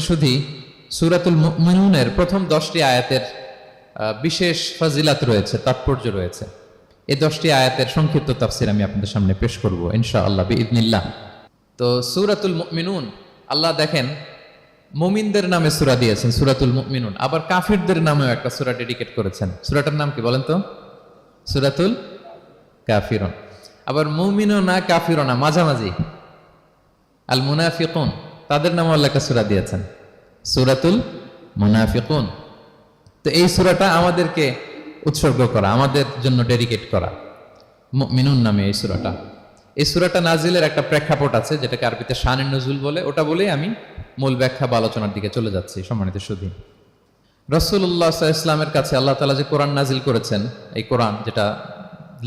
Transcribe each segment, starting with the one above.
শুধু সূরাতুল মুমিনুনের প্রথম 10টি আয়াতের বিশেষ ফজিলাত রয়েছে, তাৎপর্য রয়েছে। এই 10টি আয়াতের সংক্ষিপ্ত তাফসীর আমি আপনাদের সামনে পেশ করব ইনশাআল্লাহ বিইذনিল্লাহ। তো সূরাতুল মুমিনুন, আল্লাহ দেখেন মুমিনদের নামে সূরা দিয়েছেন সূরাতুল মুমিনুন, আবার কাফিরদের নামেও একটা সূরা ডেডিকেট করেছেন। সূরাটার নাম কি বলেন তো? সূরাতুল কাফিরুন। আবার মুমিনও না কাফিরও না, মাঝামাঝি আল মুনাফিকুন, তাদের নামে আল্লাহ একটা সূরা দিয়েছেন সূরাতুল মুনাফিকুন। তো এই সূরাটা আমাদেরকে উৎসর্গ করা, আমাদের জন্য ডেডিকেট করা, মুমিনুন নামে এই সূরাটা। এই সূরাটা নাজিলের একটা প্রেক্ষাপট আছে, যেটাকে আরবিতে শানে নুজুল বলে। ওটা বলেই আমি মূল ব্যাখ্যা বা আলোচনার দিকে চলে যাচ্ছি। সম্মানিত সুধী, রাসূলুল্লাহ সাল্লাল্লাহু আলাইহি ওয়াসাল্লামের কাছে আল্লাহ তাআলা যে কোরআন নাজিল করেছেন, এই কোরআন যেটা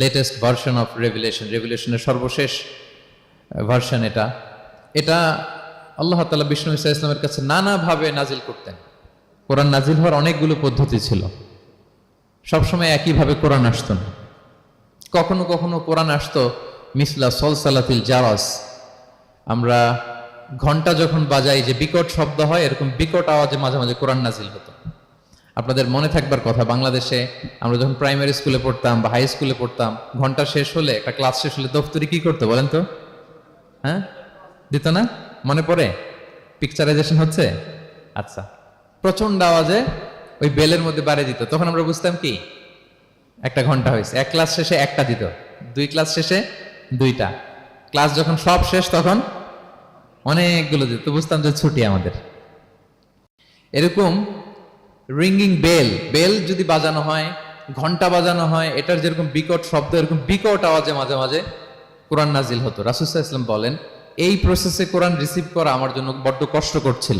লেটেস্ট ভার্সন অফ রেভিলেশনের সর্বশেষ ভার্সন, এটা আল্লাহ তাআলা বিষ্ণু ঈসা ইসলামের কাছে নানাভাবে নাজিল করতেন। কোরআন নাজিল হওয়ার অনেকগুলো পদ্ধতি ছিল, সবসময় একইভাবে কোরআন আসতো না। কখনো কখনো কোরআন আসতো মিসলা সলসালাতিল জারাস, আমরা ঘন্টা যখন বাজাই যে বিকট শব্দ হয়, এরকম বিকট আওয়াজে মাঝে মাঝে কোরআন নাজিল হতো। আপনাদের মনে থাকবার কথা, বাংলাদেশে আমরা যখন প্রাইমারি স্কুলে পড়তাম বা হাই স্কুলে পড়তাম, ঘন্টা শেষ হলে, একটা ক্লাস শেষ হলে দফতরি কি করতো বলেন তো? হ্যাঁ, দিত না? মনে পড়ে? পিকচারাইজেশন হচ্ছে? আচ্ছা, প্রচন্ড আওয়াজে ওই বেলের মধ্যে বাড়ি দিত। তখন আমরা বুঝতাম কি একটা ঘন্টা হয়েছে। এক ক্লাস শেষে একটা দিত, 2 ক্লাস শেষে 2টা, ক্লাস যখন সব শেষ তখন অনেকগুলো দিত, বুঝতাম যে ছুটি আমাদের। এরকম রিঙ্গিং বেল যদি বাজানো হয়, ঘন্টা বাজানো হয়, এটার যেরকম বিকট শব্দ, এরকম বিকট আওয়াজে মাঝে মাঝে কোরআন নাজিল হতো। রাসূল সাল্লাল্লাহু আলাইহি ওয়াসাল্লাম বলেন, এই প্রসেসে কোরআন রিসিভ করা আমার জন্য বড্ড কষ্টকর ছিল।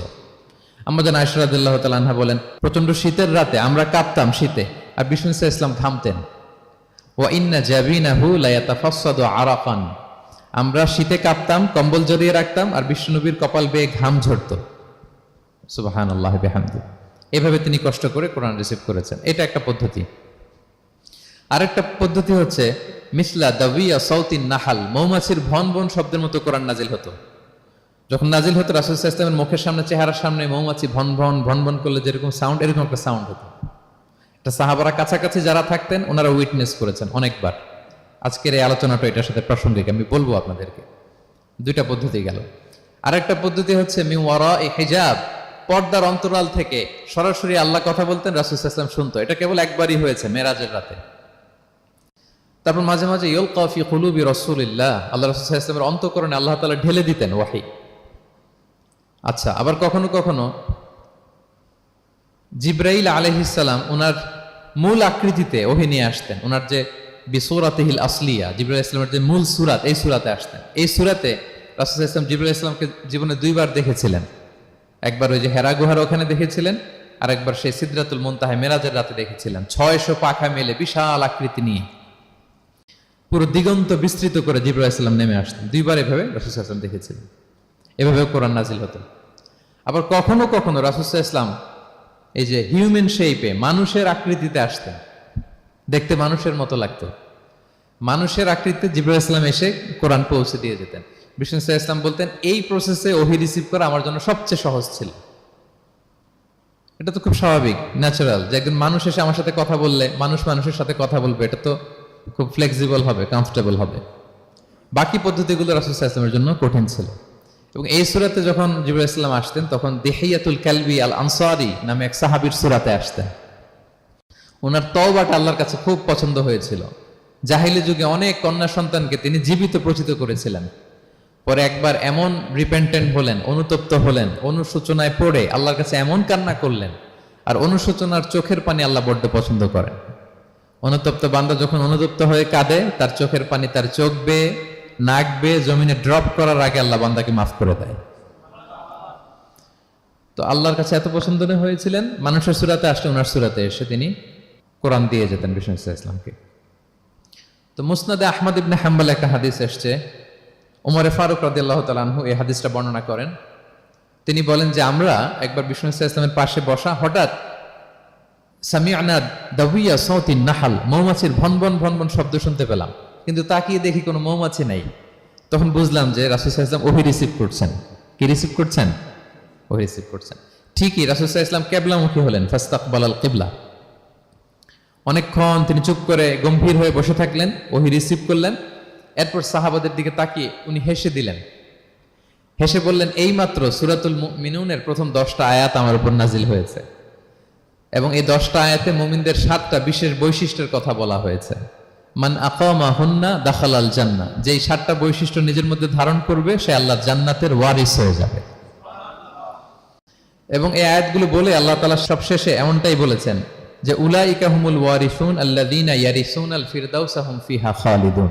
আম্মা আয়েশা রাদিয়াল্লাহু তাআলা আনহা বলেন, প্রচন্ড শীতের রাতে আমরা কাঁপতাম শীতে, আর বিষ্ণু সাল্লাল্লাহু আলাইহি ওয়াসাল্লাম ঘামতেন। ওয়া ইন্না জাবিনাহু লা ইয়াতাফাসসাদু আরাকান, আমরা শীতে কাঁপতাম, কম্বল জড়িয়ে রাখতাম, আর বিশ্বনবীর কপাল বেয়ে ঘাম ঝরতো। সুবহানাল্লাহি বিহামদি। এভাবে তিনি কষ্ট করে কোরআন রিসিভ করেছেন। এটা একটা পদ্ধতি। আরেকটা পদ্ধতি হচ্ছে মিসলা দাবিয়া সাউতিন নাহাল, মৌমাছির ভন ভন শব্দের মতো কোরআন নাজিল হতো। যখন নাজিল হতো, রাসূল সাল্লাল্লাহু আলাইহি ওয়াসাল্লামের মুখের সামনে, চেহারার সামনে মৌমাছি ভন ভন করলে যেরকম সাউন্ড, এরকম একটা সাউন্ড হতো। এটা সাহাবারা কাছাকাছি যারা থাকতেন ওনারা উইটনেস করেছেন অনেকবার। আজকের এই আলোচনাটা এটার সাথে প্রাসঙ্গিক, আমি বলবো আপনাদেরকে। 2টা পদ্ধতি গেল। আরেকটা পদ্ধতি হচ্ছে মিন ওয়ারাই হিজাব, পর্দার অন্তরাল থেকে সরাসরি আল্লাহ কথা বলতেন, রাসূল সাল্লাল্লাহু আলাইহি ওয়াসাল্লাম শুনতো। এটা কেবল একবারই হয়েছে, মেরাজের রাতে। তারপর মাঝে মাঝে ইউলকা ফি কুলুবি রাসূলিল্লাহ, আল্লাহ রাসূল সাল্লাল্লাহু আলাইহি ওয়াসাল্লামের অন্তঃকরণে আল্লাহ তাআলা ঢেলে দিতেন ওয়াহি। আচ্ছা, আবার কখনো কখনো জিবরাইল আলাইহিস সালাম ওনার মূল আকৃতিতে ওহী নিয়ে আসতেন। ওনার যে বিসূরাতিহিল আসলিয়া, জিবরাইল আলাইহিস সালামের যে মূল সূরাত, এই সূরাতে আসতেন। এই সূরাতে রাসূল সাল্লাল্লাহু আলাইহি ওয়াসাল্লাম জিবরাইল আলাইহিস সালামকে জীবনে 2বার দেখেছিলেন। একবার ওই যে হেরা গুহার ওখানে দেখেছিলেন, আর একবার সেই সিদরাতুল মুনতাহায় মেরাজের রাতে দেখেছিলেন। 600 পাখা মেলে বিশাল আকৃতি নিয়ে পুরো দিগন্ত বিস্তৃত করে জিবরাইল আলাইহিস সালাম নেমে আসতেন। 2বার এভাবে রাসূল সাল্লাল্লাহু আলাইহি ওয়াসাল্লাম দেখেছিলেন। এভাবে কোরআন নাজিল হতো। আবার কখনো কখনো রাসূল সাল্লাল্লাহু আলাইহি ওয়াসাল্লাম এই যে হিউম্যান শেপে, মানুষের আকৃতিতে আসতেন, দেখতে মানুষের মতো লাগতো। মানুষের আকৃতিতে জিবরাইল আলাইহিস সালাম এসে কোরআন পৌঁছে দিয়ে যেতেন। বিষ্ণু সাল্লাল্লাহু আলাইহি ওয়াসাল্লাম বলতেন, এই প্রসেসে ওহী রিসিভ করা আমার জন্য সবচেয়ে সহজ ছিল। এটা তো খুব স্বাভাবিক, ন্যাচারাল, যে একজন মানুষ এসে আমার সাথে কথা বললে, মানুষ মানুষের সাথে কথা বলবে, এটা তো খুব ফ্লেক্সিবল হবে, কমফোর্টেবল হবে। বাকি পদ্ধতিগুলো রাসূল সাল্লাল্লাহু আলাইহি ওয়াসাল্লামের জন্য কঠিন ছিল। এবং এই সূরাতে যখন জিবরাইল আলাইহিস সালাম আসতেন, তখন দিহিয়াতুল কালবি আল আনসারী নামে এক সাহাবীর সূরাতে আসতেন। ওনার তওবাটা আল্লাহর কাছে খুব পছন্দ হয়েছিল। জাহিলি যুগে অনেক কন্যা সন্তানকে তিনি জীবিত প্রচিত করেছিলেন। পরে একবার এমন রিপেন্টেন্ট হলেন, অনুতপ্ত হলেন, অনুশোচনায় পড়ে আল্লাহর কাছে এমন কান্না করলেন, আর অনুশোচনার চোখের পানি আল্লাহ বড্ড পছন্দ করেন। অনুতপ্ত বান্দা যখন অনুতপ্ত হয়ে কাঁদে, তার চোখের পানি তার চোখ বেয়ে, নাক বেয়ে জমিনে ড্রপ করার আগে আল্লাহ বান্দাকে মাফ করে দেয়। তো আল্লাহর কাছে এত পছন্দ হয়েছিলেন, মানুষের সূরাতে আসলে ওনার সূরাতে এসে তিনি কোরআন দিয়ে যেতেন বিষ্ণু ইসলামকে। তো মুসনাদে আহমদ ইবনে হাম্বল একটা হাদিস এসছে, ওমরে ফারুক রাদিয়াল্লাহু তাআলা আনহু এই হাদিসটা বর্ণনা করেন। তিনি বলেন যে আমরা একবার বিষ্ণু ইসলামের পাশে বসা, হঠাৎ সামি'না দাবিয়া সাউতিন নাহাল, মৌমাছির ভন ভন শব্দ শুনতে পেলাম, কিন্তু তাকিয়ে দেখি কোনো মৌমাছি নাই। তখন বুঝলাম যে রাসূল সাল্লাল্লাহু আলাইহি ওয়াসাল্লাম ওহী রিসিভ করছেন। কি রিসিভ করছেন? ওহি রিসিভ করছেন। ঠিকই রাসূল সাল্লাল্লাহু আলাইহি ওয়াসাল্লাম কিবলামুখী হলেন, ফাস্তাকবালাল কিবলা। অনেকক্ষণ তিনি চুপ করে গম্ভীর হয়ে বসে থাকলেন, ওহি রিসিভ করলেন। এরপর সাহাবাদের দিকে তাকিয়ে উনি হেসে দিলেন, হেসে বললেন, এইমাত্র সূরাতুল মুমিনুনের প্রথম 10টা আয়াত আমার উপর নাজিল হয়েছে এবং এই 10টা আয়াতে মুমিনদের 7টা বিশেষ বৈশিষ্ট্যের কথা বলা হয়েছে। মান আকামা হুন্না দাখালাল জান্নাহ, যেই 7টা বৈশিষ্ট্য নিজের মধ্যে ধারণ করবে সে আল্লাহর জান্নাতের ওয়ারিস হয়ে যাবে। এবং এই আয়াতগুলো বলে আল্লাহ তাআলা সবশেষে এমনটাই বলেছেন যে উলাইকা হুমুল ওয়ারিসুন আল্লাযীনা ইয়ারিসুনাল ফিরদাউসা হুম ফিহা খালিদুন।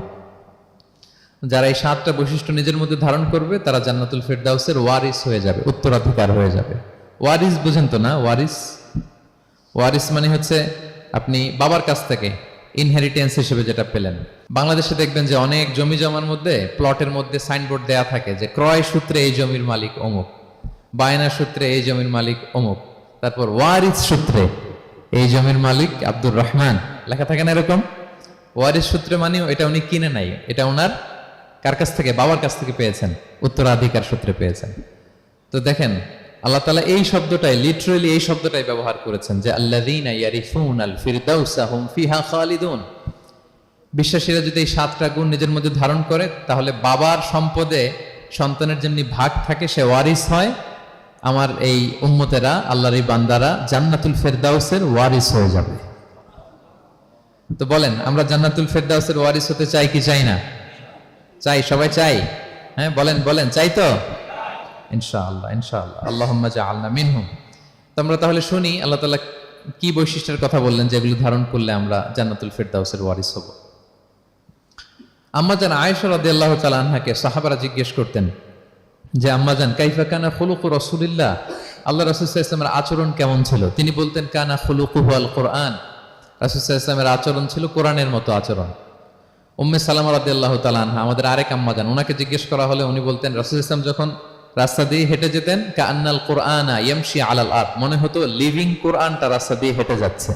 যারা এই 7টা বৈশিষ্ট্য নিজের মধ্যে ধারণ করবে তারা জান্নাতুল ফিরদাউসের ওয়ারিস হয়ে যাবে, উত্তরাধিকার হয়ে যাবে। ওয়ারিস বুঝেন তো না? ওয়ারিস, ওয়ারিস মানে হচ্ছে আপনি বাবার কাছ থেকে ইনহেরিটেন্স হিসেবে যেটা পেলেন। বাংলাদেশে দেখবেন যে অনেক জমি জমার মধ্যে প্লটের মধ্যে সাইনবোর্ড দেয়া থাকে যে ক্রয় সূত্রে এই জমির মালিক অমুক, বায়না সূত্রে এই জমির মালিক অমুক, তারপর ওয়ারিস সূত্রে এই জমির মালিক আব্দুর রহমান লেখা থাকে না এরকম। ওয়ারিস সূত্রে মানে এটা উনি কিনে নাই, এটা ওনার কার কাছ থেকে? বাবার কাছ থেকে পেয়েছেন, উত্তরাধিকার সূত্রে পেয়েছেন। তো দেখেন আল্লাহ তাআলা এই শব্দটাই, লিটারালি এই শব্দটাই ব্যবহার করেছেন যে আল্লাযীনা ইয়ারিসুনাল ফিরদাউসা হুম ফিহা খালিদুন। বিশ্বাসীরা যদি এই 7টা গুণ নিজের মধ্যে ধারণ করে তাহলে বাবার সম্পদে সন্তানের যেমনি ভাগ থাকে সে ওয়ারিস হয়, আমার এই উম্মতেরা, আল্লাহর এই বান্দারা জান্নাতুল ফিরদাউসের ওয়ারিস হয়ে যাবে। তো বলেন আমরা জান্নাতুল ফিরদাউসের ওয়ারিস হতে চাই কি চাই না? চাই, সবাই চাই। হ্যাঁ বলেন বলেন, চাই তো? ইনশাআল্লাহ ইনশাআল্লাহ, আল্লাহুম্মা জাআলনা মিনহুম। তো আমরা তাহলে শুনি আল্লাহ তাআলা কি বৈশিষ্ট্যের কথা বললেন যেগুলো ধারণ করলে আমরা জান্নাতুল ফিরদাউসের ওয়ারিস হব। আম্মাজান আয়েশা রাদিয়াল্লাহু তাআলা আনহাকে সাহাবারা জিজ্ঞেস করতেন যে আম্মাজান কাইফা কানা খুলুকু রাসূলিল্লাহ, আল্লাহ রাসূল সাল্লাল্লাহু আলাইহি ওয়াসাল্লামের আচরণ কেমন ছিল? তিনি বলতেন কানা খুলুকুহু আল কোরআন, রাসূল সাল্লাল্লাহু আলাইহি ওয়াসাল্লামের আচরণ ছিল কোরআনের মতো আচরণ। উম্মে সালামা রাদিয়াল্লাহু তাআলা আনহা আমাদের আরেক আম্মাজান, ওনাকে জিজ্ঞেস করা হলে উনি বলতেন রাসূল সাল্লাল্লাহু আলাইহি ওয়াসাল্লাম যখন রাস্তা দিয়ে হেঁটে যেতেন কাআন্নাল কোরআনা ইয়ামশি আলাল আরদ, মনে হতো লিভিং কোরআনটা রাস্তা দিয়ে হেঁটে যাচ্ছে।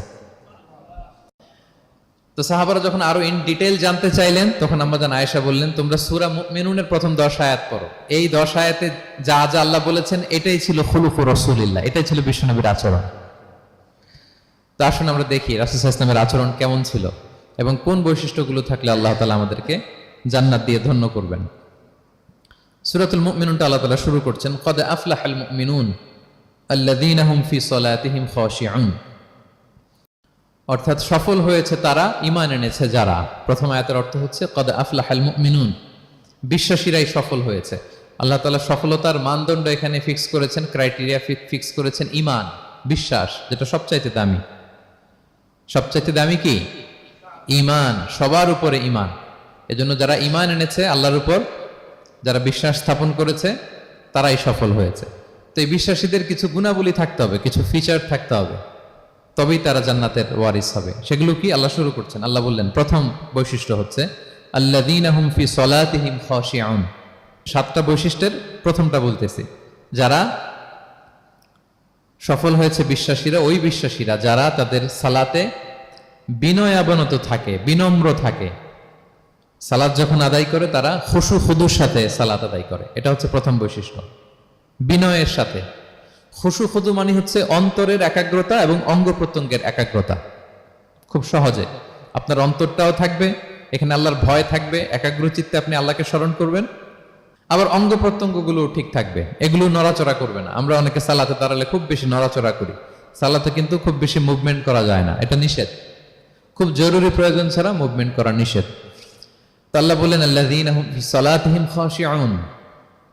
তো সাহাবারা যখন আরো ইন ডিটেইল জানতে চাইলেন তখন আম্মাজান আয়েশা বললেন তোমরা সূরা মুমিনুনের প্রথম 10 আয়াত পড়ো, এই 10 আয়াতে যা যা আল্লাহ বলেছেন এটাই ছিল খুলুকু রাসূলিল্লাহ, এটাই ছিল বিশ্বনবীর আচরণ। তো আসুন আমরা দেখি রাসূল সাল্লাল্লাহু আলাইহি ওয়াসাল্লামের আচরণ কেমন ছিল এবং কোন বৈশিষ্ট্যগুলো থাকলে আল্লাহ তাআলা আমাদেরকে জান্নাত দিয়ে ধন্য করবেন। সূরাতুল মুমিনুনটা আল্লাহ তাআলা শুরু করছেন ক্বাদ আফলাহাল মুমিনুন আল্লাযীনা হুম ফি সালাতিহিম খাশিউন, অর্থাৎ সফল হয়েছে তারা, ঈমান এনেছে যারা। প্রথম আয়াতের অর্থ হচ্ছে ক্বাদ আফলাহাল মুমিনুন, বিশ্বাসীরাই সফল হয়েছে। আল্লাহ তাআলা সফলতার মানদণ্ড এখানে ফিক্স করেছেন, ক্রাইটেরিয়া ফিক্স করেছেন ঈমান, বিশ্বাস, যেটা সবচাইতে দামি। সবচাইতে দামি কি? ঈমান, সবার উপরে ঈমান। এজন্য যারা ঈমান এনেছে আল্লাহর উপর, যারা বিশ্বাস স্থাপন করেছে তারাই সফল হয়েছে। তো এই বিশ্বাসীদের কিছু গুণাবলী থাকতে হবে, কিছু ফিচার থাকতে হবে, তবেই তারা জান্নাতের ওয়ারিস হবে। সেগুলো কি আল্লাহ শুরু করছেন। আল্লাহ বললেন প্রথম বৈশিষ্ট্য হচ্ছে আল্লাযীনা হুম ফি সালাতিহিম খাশিউন। 7টা বৈশিষ্ট্যের প্রথমটা বলতেছি, যারা সফল হয়েছে বিশ্বাসীরা, ওই বিশ্বাসীরা যারা তাদের সালাতে বিনয়াবনত থাকে, বিনম্র থাকে। সালাত যখন আদায় করে তারা খুশু খুদুর সাথে সালাত আদায় করে, এটা হচ্ছে প্রথম বৈশিষ্ট্য। বিনয়ের সাথে। খুশু খুদু মানে হচ্ছে অন্তরের একাগ্রতা এবং অঙ্গ প্রত্যঙ্গের একাগ্রতা। খুব সহজে আপনার অন্তরটাও থাকবে, এখানে আল্লাহর ভয় থাকবে, একাগ্র চিত্তে আপনি আল্লাহকে স্মরণ করবেন, আবার অঙ্গ প্রত্যঙ্গগুলো ঠিক থাকবে, এগুলো নড়াচড়া করবে না। আমরা অনেকে সালাতে দাঁড়ালে খুব বেশি নড়াচড়া করি, সালাতে কিন্তু খুব বেশি মুভমেন্ট করা যায় না, এটা নিষেধ। খুব জরুরি প্রয়োজন ছাড়া মুভমেন্ট করা নিষেধ। তো আল্লাহ বলেন আল্লাযীনা হুম ফি সালাতিহিম খাশিউন,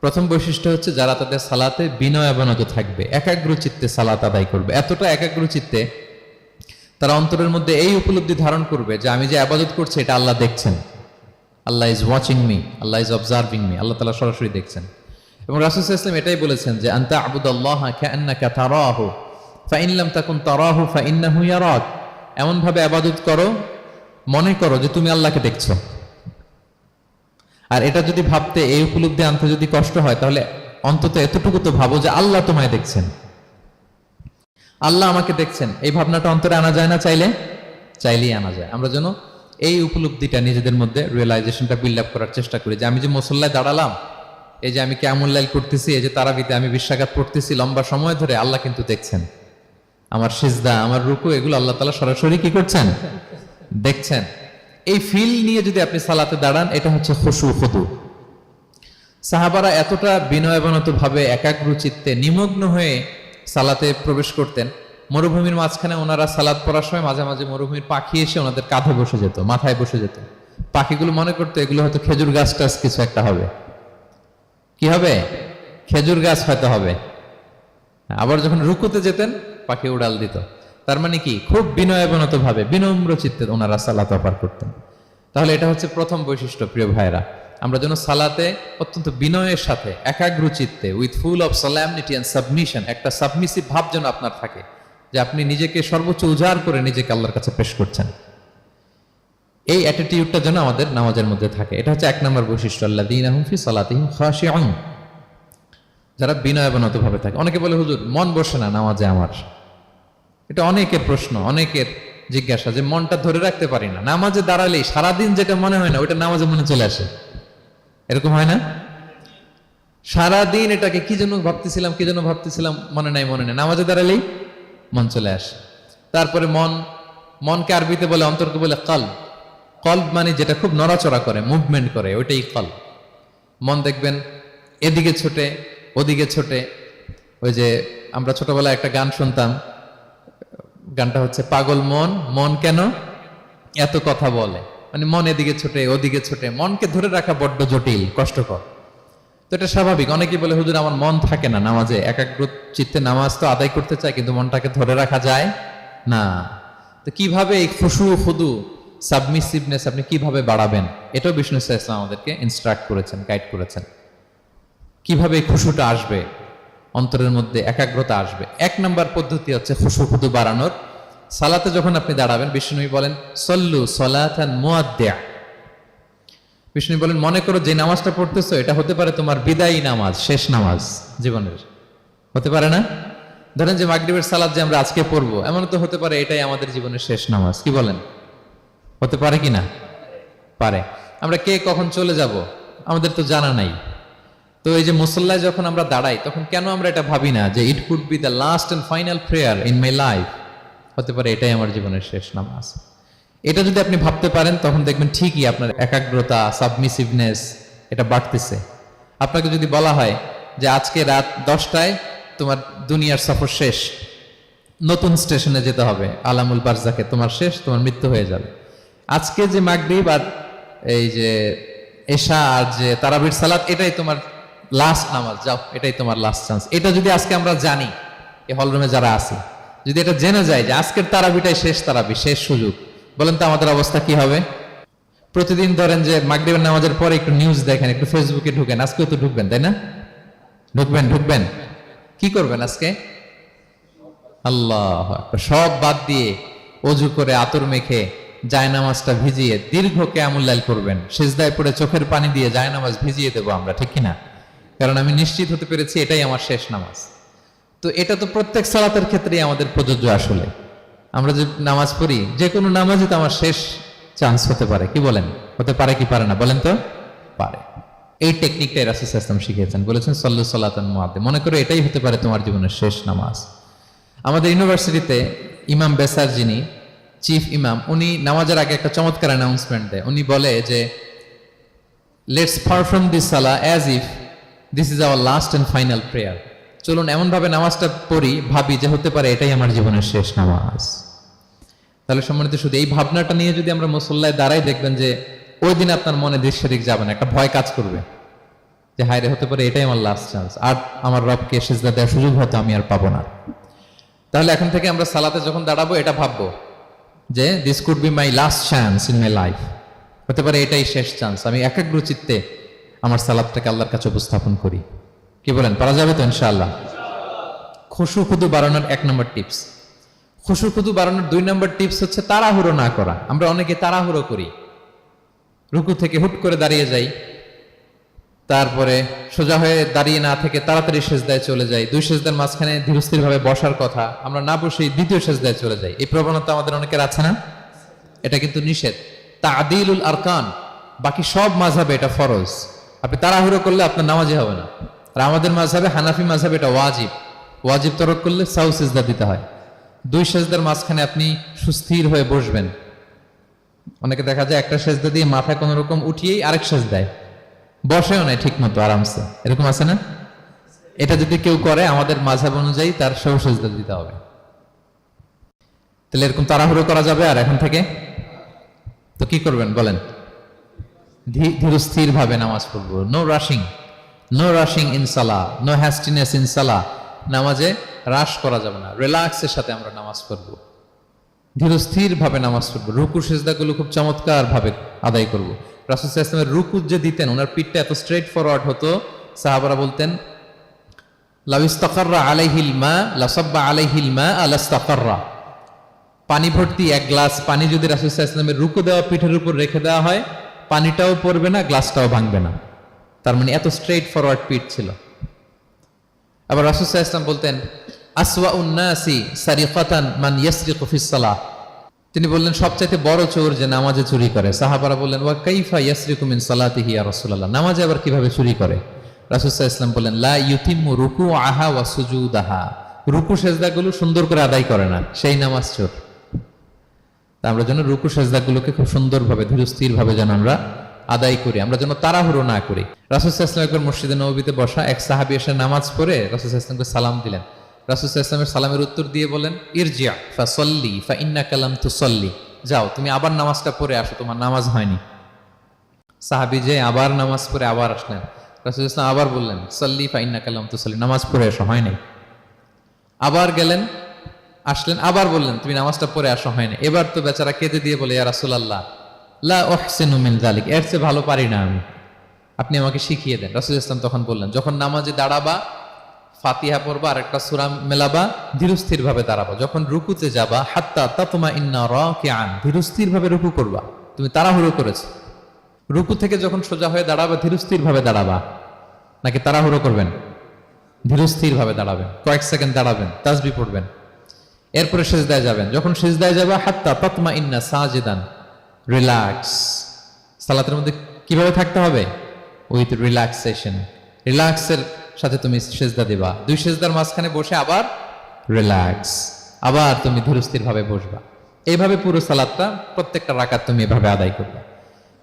প্রথম বৈশিষ্ট্য হচ্ছে যারা তাদের সালাতে বিনয়াবনত থাকবে, একাগ্র চিত্তে সালাত আদায় করবে। এতটা একাগ্র চিত্তে তারা অন্তরের মধ্যে এই উপলব্ধি ধারণ করবে যে আমি যে ইবাদত করছি এটা আল্লাহ দেখছেন, আল্লাহ ইজ ওয়াচিং মি, আল্লাহ ইজ অবজার্ভিং মি, আল্লাহ তাআলা সরাসরি দেখছেন। এবং রাসূল সাল্লাল্লাহু আলাইহি ওয়াসাল্লাম এটাই বলেছেন যে আনতা আবুদাল্লাহ কাআন্নাকা তারাহু ফাইন লাম তাকুন তারাহু ফাইন্নাহু ইয়ারাক, এমন ভাবে ইবাদত করো মনে করো যে তুমি আল্লাহকে দেখছো। আর এটা যদি ভাবতে, এই উপলব্ধি আনতে যদি কষ্ট হয় তাহলে অন্তত এতটুকু তো ভাবো যে আল্লাহ তোমায় দেখছেন, আল্লাহ আমাকে দেখছেন। এই ভাবনাটা অন্তরে আনা যায় না? চাইলেই আনা যায়। আমরা যেন এই উপলব্ধিটা নিজেদের মধ্যে রিয়েলাইজেশনটা বিল্ড আপ করার চেষ্টা করি যে আমি যে মুসল্লায় দাঁড়ালাম এই যে আমি কিয়ামুল লাইল করতেছি, এই যে তারাবিতে আমি 20 রাকাত পড়তেছি লম্বা সময় ধরে, আল্লাহ কিন্তু দেখছেন। আমার সিজদা, আমার রুকু, এগুলো আল্লাহ তাআলা সরাসরি কি করছেন? দেখছেন। এই ফিল নিয়ে যদি আপনি সালাতে দাঁড়ান, এটা হচ্ছে খুশু খুদু। সাহাবারা এতটা বিনয়াবনত ভাবে একাগ্র চিত্তে নিমগ্ন হয়ে সালাতে প্রবেশ করতেন, মরুভূমির মাঝখানে ওনারা সালাত পড়ার সময় মাঝে মাঝে মরুভূমির পাখি এসে ওনাদের কাঁধে বসে যেত, মাথায় বসে যেত। পাখিগুলো মনে করতো এগুলো হয়তো খেজুর গাছ টাছ কিছু একটা হবে। কি হবে? খেজুর গাছ হয়তো হবে। আবার যখন রুকুতে যেতেন, পাখি উড়াল দিত। তার মানে কি, খুব বিনয়াবনত ভাবে বিনম্র চিত্তে ওনারা সালাত পার করতেন। তাহলে এটা হচ্ছে প্রথম বৈশিষ্ট্য। প্রিয় ভাইরা, আমরা যেন সালাতে অত্যন্ত বিনয়ের সাথে একাগ্র চিত্তে, with full of solemnity and submission, একটা সাবমিসিভ ভাব যেন আপনার থাকে, যে আপনি নিজেকে সর্বোচ্চ উজাড় করে নিজেকে আল্লাহর কাছে পেশ করছেন। এই অ্যাটিটিউডটা যেন আমাদের নামাজের মধ্যে থাকে। এটা হচ্ছে 1 নম্বর বৈশিষ্ট্য, আল্লাযীনা হুম ফি সালাতিহিম খাশিউন, যারা বিনয়াবনত ভাবে থাকে। অনেকে বলে, হুজুর মন বসে না নামাজে আমার। এটা অনেকের প্রশ্ন, অনেকের জিজ্ঞাসা, যে মনটা ধরে রাখতে পারি না, নামাজে দাঁড়ালেই সারাদিন যেটা মনে হয় না ওইটা নামাজে মনে চলে আসে। এরকম হয় না? সারাদিন এটাকে কি যেন ভাবতেছিলাম মনে নাই, নামাজে দাঁড়ালেই মন চলে আসে। তারপরে মনকে আরবিতে বলে, অন্তরকে বলে কলব। কলব মানে যেটা খুব নড়াচড়া করে, মুভমেন্ট করে, ওইটাই কলব। মন দেখবেন এদিকে ছোটে, ওদিকে ছোটে। ওই যে আমরা ছোটবেলায় একটা গান শুনতাম, গানটা হচ্ছে পাগল মন, মন কেন এত কথা বলে। মানে মন এদিকে ছোটে, ওদিকে ছোটে, মনকে ধরে রাখা বড্ড জটিল, কষ্টকর। তো এটা স্বাভাবিক। অনেকেই বলে, হুজুর আমার মন থাকে না নামাজে, একাগ্র চিত্তে নামাজ তো আদায় করতে চাই, কিন্তু মনটাকে ধরে রাখা যায় না। তো কিভাবে এই খুশু খুদু সাবমিসিভনেস আপনি কিভাবে বাড়াবেন, এটাও বিষ্ণু সাল্লাল্লাহু আলাইহি ওয়াসাল্লাম আমাদেরকে ইনস্ট্রাক্ট করেছেন, গাইড করেছেন। কিভাবে এই খুশুটা আসবে, অন্তরের মধ্যে একাগ্রতা আসবে। 1 নম্বর পদ্ধতি হচ্ছে খুশু খুদু বাড়ানোর। সালাতে যখন আপনি দাঁড়াবেন, বিষ্ণু বলেন সল্লু সলাতান মুআদ্দিয়া। বিষ্ণু বলেন, মনে করো যে নামাজটা পড়তেছো এটা হতে পারে তোমার বিদায়ী নামাজ, শেষ নামাজ জীবনের। হতে পারে না? ধরেন যে মাগরিবের সালাত যে আমরা আজকে পড়বো, এমন তো হতে পারে এটাই আমাদের জীবনের শেষ নামাজ। কি বলেন? হতে পারে কি না? পারে। আমরা কে কখন চলে যাব আমাদের তো জানা নাই। তো এই যে মুসল্লায় যখন আমরা দাঁড়াই, তখন কেন আমরা এটা ভাবি না যে it could be the last and final prayer in my life? হতে পারে এটাই আমার জীবনের শেষ নামাজ। এটা যদি আপনি ভাবতে পারেন, তখন দেখবেন ঠিকই আপনার একাগ্রতা, সাবমিসিভনেস এটা বাড়তেছে। আপনাকে যদি বলা হয় যে আজকে রাত 10টায় তোমার দুনিয়ার সফর শেষ, নতুন স্টেশনে যেতে হবে, আলামুল বারজাকে, তোমার শেষ, তোমার মৃত্যু হয়ে যাবে। আজকে যে মাগরিব আর এই যে এশা আর যে তারাবির সালাত, এটাই তোমার লাস্ট নামাজ, যাও এটাই তোমার লাস্ট চান্স। এটা যদি আজকে আমরা জানি, এই হলরুমে যারা আছি, যদি এটা জেনে যায় যে আজকের তারাবিটাই শেষ তারাবি, শেষ সুযোগ, বলেন তো আমাদের অবস্থা কি হবে? প্রতিদিন ধরেন যে মাগরিবের নামাজের পরে একটু নিউজ দেখেন, একটু ফেসবুকে ঢুকেন, আজকেও তো ঢুকবেন, তাই না? ঢুকবেন। কি করবেন আজকে? আল্লাহ আকবার, সব বাদ দিয়ে অজু করে আতর মেখে জায়নামাজটা ভিজিয়ে দীর্ঘ কিয়ামুল লাইল করবেন। সিজদায় পড়ে চোখের পানি দিয়ে জায়নামাজ ভিজিয়ে দেবো আমরা, ঠিক কিনা? কারণ আমি নিশ্চিত হতে পেরেছি এটাই আমার শেষ নামাজ। তো এটা তো প্রত্যেক সালাতের ক্ষেত্রেই আমাদের প্রযোজ্য। আসলে আমরা যে নামাজ পড়ি, যে কোনো নামাজই তো আমার শেষ চান্স হতে পারে। কি বলেন? হতে পারে কি পারে না? বলেন তো। পারে। এই টেকনিকটাই রাসূল সাল্লাল্লাহু আলাইহি ওয়াসাল্লাম শিখিয়েছেন, বলেছেন সল্লু সালাতান মুআদ্দিয়া। মনে করো এটাই হতে পারে তোমার জীবনের শেষ নামাজ। আমাদের ইউনিভার্সিটিতে ইমাম বেসার, যিনি চিফ ইমাম, উনি নামাজের আগে একটা চমৎকার অ্যানাউন্সমেন্ট দেয়। উনি বলে যে let's perform this Salah as if this is our last and final prayer. চলুন এমনভাবে নামাজটা পড়ি, ভাবি যে হতে পারে এটাই আমার জীবনের শেষ নামাজ। তাহলে সম্মানিত, শুধু এই ভাবনাটা নিয়ে যদি আমরা মুসল্লায় দাঁড়াই, দেখবেন যে ওই দিন আপনার মনে দিক যাবে না, একটা ভয় কাজ করবে যে হায় রে, হতে পারে এটাই আমার লাস্ট চান্স, আর আমার রবকে সিজদা দেওয়ার সুযোগ হয়তো আমি আর পাবো না। তাহলে এখন থেকে আমরা সালাতে যখন দাঁড়াবো এটা ভাববো যে this could be my last chance in my life. হতে পারে এটাই শেষ চান্স, আমি একাগ্র চিত্তে আমার সালাতটাকে আল্লাহর কাছে উপস্থাপন করি। কি বলেন, পারা যাবে তো ইনশাআল্লাহ? খুশু খুদু বাড়ানোর 1 নম্বর টিপস। খুশু খুদু বাড়ানোর 2 নম্বর টিপস হচ্ছে তাড়াহুড়ো না করা। আমরা অনেকে তাড়াহুড়ো করি, রুকু থেকে হুট করে দাঁড়িয়ে যাই, তারপরে সোজা হয়ে দাঁড়িয়ে না থেকে তাড়াতাড়ি সেজদায় চলে যাই। 2 সেজদার মাঝখানে ধীরস্থির ভাবে বসার কথা, আমরা না বসেই 2য় সেজদায় চলে যাই। এই প্রবণতা আমাদের অনেকের আছে না? এটা কিন্তু নিষেধ। তা'দীলুল আরকান, বাকি সব মাযহাবে এটা ফরজ। আপনি তাড়াহুড়ো করলে আপনার নামাজই হবে না। আর আমাদের মাযহাবে, হানাফি মাযহাবে এটা ওয়াজিব। ওয়াজিব তরক করলে সাউ সিজদা দিতে হয়। দুই সেজদার মাঝখানে আপনি সুস্থির হয়ে বসবেন। অনেকে দেখা যায় একটা সেজদা দিয়ে মাথা কোনো রকম উঠিয়েই আরেক সেজদায় বসেও নাই ঠিক মতো আরামসে, এরকম আছে না? এটা যদি কেউ করে আমাদের মাযহাব অনুযায়ী তার সাউ সিজদা দিতে হবে। তাহলে এরকম তাড়াহুড়ো করা যাবে? আর এখন থেকে তো কি করবেন বলেন? ধীরস্থির ভাবে নামাজ পড়বো। No rushing, no rushing in সালাহ, নো হ্যাস্টিনেস ইন সালাহ। নামাজে রাশ করা যাবে না, রিল্যাক্সের সাথে আমরা নামাজ পড়বো, ধীরস্থির ভাবে নামাজ পড়বো। রুকু সিজদাগুলো খুব চমৎকার ভাবে আদায় করবো। রাসূল সাল্লাল্লাহু আলাইহি ওয়াসাল্লামের রুকু যে দিতেন, ওনার পিঠটা এত স্ট্রেট ফরওয়ার্ড হতো, সাহাবারা বলতেন লাউ ইস্তাকাররা আলাইহিল মা লাসাব্বা আলাইহিল মা আলাস্তাকাররা। পানি ভর্তি এক গ্লাস পানি যদি রাসূল সাল্লাল্লাহু আলাইহি ওয়াসাল্লামের রুকু দেওয়া পিঠের উপর রেখে দেওয়া হয়, পানিটাও পড়বে না, গ্লাসটাও ভাঙবে না। তার মানে এত স্ট্রেট ফরওয়ার্ড পিঠ ছিল। আবার রাসূল সাল্লাল্লাহু আলাইহি ওয়াসাল্লাম বলতেন আসওয়াউন নাসি সারিকাতান মান ইয়াসরিকু ফিস সালাহ। তিনি বললেন সবচাইতে বড় চোর যে নামাজে চুরি করে। সাহাবারা বললেন ওয়া কাইফা ইয়াসরিকু মিন সালাতিহি ইয়া রাসূলুল্লাহ, নামাজে আবার কিভাবে চুরি করে? রাসূল সাল্লাল্লাহু আলাইহি ওয়াসাল্লাম বললেন লা ইউতিম্মু রুকুআহা ওয়া সুজুদাহা, রুকু সেজদাগুলো সুন্দর করে আদায় করে না, সেই নামাজ চোর। তা আমরা যেন রুকু সেজদাগুলোকে খুব সুন্দরভাবে ধীরস্থির ভাবে যেন আমরা আদায় করি, আমরা যেন তাড়াহুড়ো না করি। রাসূল সাল্লাল্লাহু আলাইহি ওয়াসাল্লাম একবার মসজিদে নববীতে বসা, এক সাহাবী এসে নামাজ পড়ে রাসূল সাল্লাল্লাহু আলাইহি ওয়াসাল্লামকে সালাম দিলেন। রাসূল সাল্লাল্লাহু আলাইহি ওয়াসাল্লামের সালামের উত্তর দিয়ে বলেন ইরজিআ ফাসাল্লি ফাইন্নাকা লাম তুসাল্লি, যাও তুমি আবার নামাজটা পড়ে আসো, তোমার নামাজ হয়নি। সাহাবী যে আবার নামাজ পড়ে আবার আসলেন, রাসূল সাল্লাল্লাহু আলাইহি ওয়াসাল্লাম আবার বললেন সাল্লি ফাইন্নাকা লাম তুসাল্লি, নামাজ পড়ে এসো, হয় নাই। আবার গেলেন, আসলেন, আবার বললেন তুমি নামাজটা পড়ে আসো, হয় না। এবার তো বেচারা কেঁদে দিয়ে বলে ইয়া রাসূলুল্লাহ লা উহসিনু মিন যালিক, এর চেয়ে ভালো পারি না আমি, আপনি আমাকে শিখিয়ে দেন। রাসূল ইসলাম তখন বললেন যখন নামাজে দাঁড়াবা ফাতিহা পড়বা আর একটা সূরা মেলাবা, ধীরস্থির ভাবে দাঁড়াবা। যখন রুকুতে যাবা হাত্তা তাতমাইন্না রাকিআন, ধীরস্থির ভাবে রুকু করবা। তুমি তাড়াহুড়ো করেছো, রুকু থেকে যখন সোজা হয়ে দাঁড়াবা ধীরস্থির ভাবে দাঁড়াবা, নাকি তাড়াহুড়ো করবেন? ধীরস্থির ভাবে দাঁড়াবেন, কয়েক সেকেন্ড দাঁড়াবেন, তাসবিহ পড়বেন, এরপরে সিজদায় যাবেন। যখন সিজদায় যাবা হাত্তা তাতমাইন্না সাজিদান, রিল্যাক্স। সালাতের মধ্যে কিভাবে থাকতে হবে? উইথ রিল্যাক্সেশন, রিল্যাক্সের সাথে তুমি সিজদা দিবা। দুই সিজদার মাঝখানে বসে আবার রিল্যাক্স, আবার তুমি ধীরস্থির ভাবে বসবা। এইভাবে পুরো সালাতটা প্রত্যেকটা রাকাত তুমি এভাবে আদায় করবে।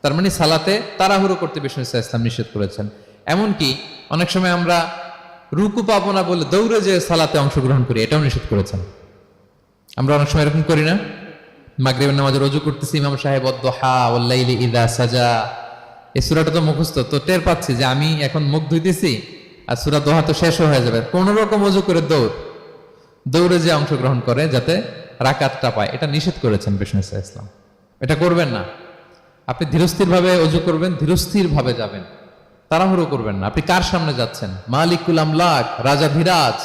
তার মানে সালাতে তাড়াহুড়ো করতে বিষ্ণু ইসলাম নিষেধ করেছেন। এমনকি অনেক সময় আমরা রুকু পাবো না বলে দৌড়ে যে সালাতে অংশগ্রহণ করি, এটাও নিষেধ করেছেন। আমরা অনেক সময় এরকম করি না? মাগরিবের নামাজে রুজু করতেছি, ইমাম সাহেব ওয়াদ-দুহা ওয়াল-লাইলি ইযা সাজা, এই সূরাটা তো মুখস্থ, তো টের পাচ্ছি যে আমি এখন মুখ ধুইতেছি আর সূরা দোহা তো শেষ হয়ে যাবে, কোন রকম ওযু করে দৌড়ে যে অংশগ্রহণ করে যাতে রাকাতটা পায়, এটা নিষেধ করেছেন বিষ্ণু ইসলাম। এটা করবেন না। আপনি ধীরস্থির ভাবে ওযু করবেন, ধীরস্থির ভাবে যাবেন, তাড়াহুড়ো করবেন না। আপনি কার সামনে যাচ্ছেন? মালিকুল আমলাক, রাজা ধীরাজ,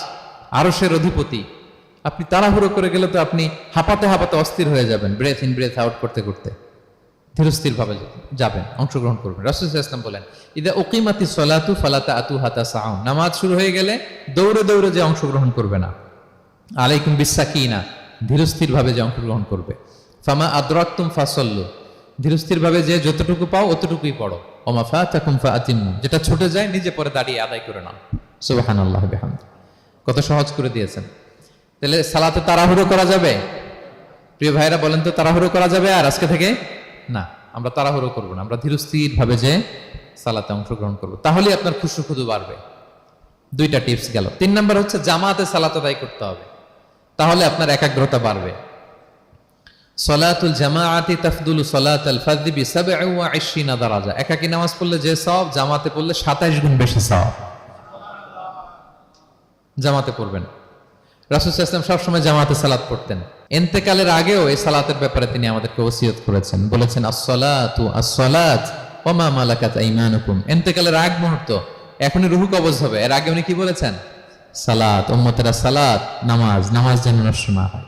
আরশের অধিপতি। আপনি তাড়াহুড়ো করে গেলে তো আপনি হাঁপাতে হাঁপাতে অস্থির হয়ে যাবেন, ব্রেথ ইন ব্রেথ আউট করতে করতে। ধীরস্থির ভাবে যাবেন, অংশগ্রহণ করবেন। রাসূল সাল্লাল্লাহু আলাইহি ওয়াসাল্লাম বলেন ইদা উকিমাতিস সালাতু ফালা তাআতুহা তাসাউন, নামাজ শুরু হয়ে গেলে দৌড়ে দৌড়ে যে অংশগ্রহণ করবে না। আলাইকুম বিসাকিনা, ধীরস্থির ভাবে যে অংশগ্রহণ করবে। ফামা আদরাকতুম ফাসাল্লু, ধীরস্থির ভাবে যে যতটুকু পাও অতটুকুই পড়ো। ওমা ফাতাকুম ফাআতিমু, যেটা ছুটে যায় নিজে পরে দাঁড়িয়ে আদায় করে নাও। সুবহানাল্লাহি বিহামদি, কত সহজ করে দিয়েছেন। তাহলে সালাতে তাড়াহুড়ো করা যাবে? প্রিয় ভাইরা বলেন তো, তাড়াহুড়ো করা যাবে আর আজকে থেকে? না, আমরা তাড়াহুড়ো করবো না, আমরা ধীরস্থির ভাবে যে সালাতে অংশগ্রহণ করবো, তাহলে আপনার খুশু খুদু বাড়বে। দুইটা টিপস গেল। 3 নাম্বার হচ্ছে জামাতে সালাত আদায় করতে হবে, তাহলে আপনার একাগ্রতা বাড়বে। সলাতুল জামাআতি তাফদুলু সলাতাল ফাযি বি27 দারাজা, একাকী নামাজ পড়লে যে সওয়াব, জামাতে পড়লে 27 গুণ বেশি সওয়াব। জামাতে পড়বেন। রাসূল সাল্লাল্লাহু আলাইহি ওয়াসাল্লাম সবসময় জামাতে সালাত পড়তেন। ইন্তেকালের আগেও এই সালাতের ব্যাপারে তিনি আমাদেরকে ওসিয়ত করেছেন, বলেছেন আসসালাতু আসসালাত ওয়া মা মালাকাত আইমানুকুম। ইন্তেকালের আগ মুহূর্ত, এখনই রূহ কবজ হবে, এর আগে উনি কি বলেছেন? সালাত, উম্মতেরা সালাত, নামাজ, নামাজ যেন নষ্ট না হয়।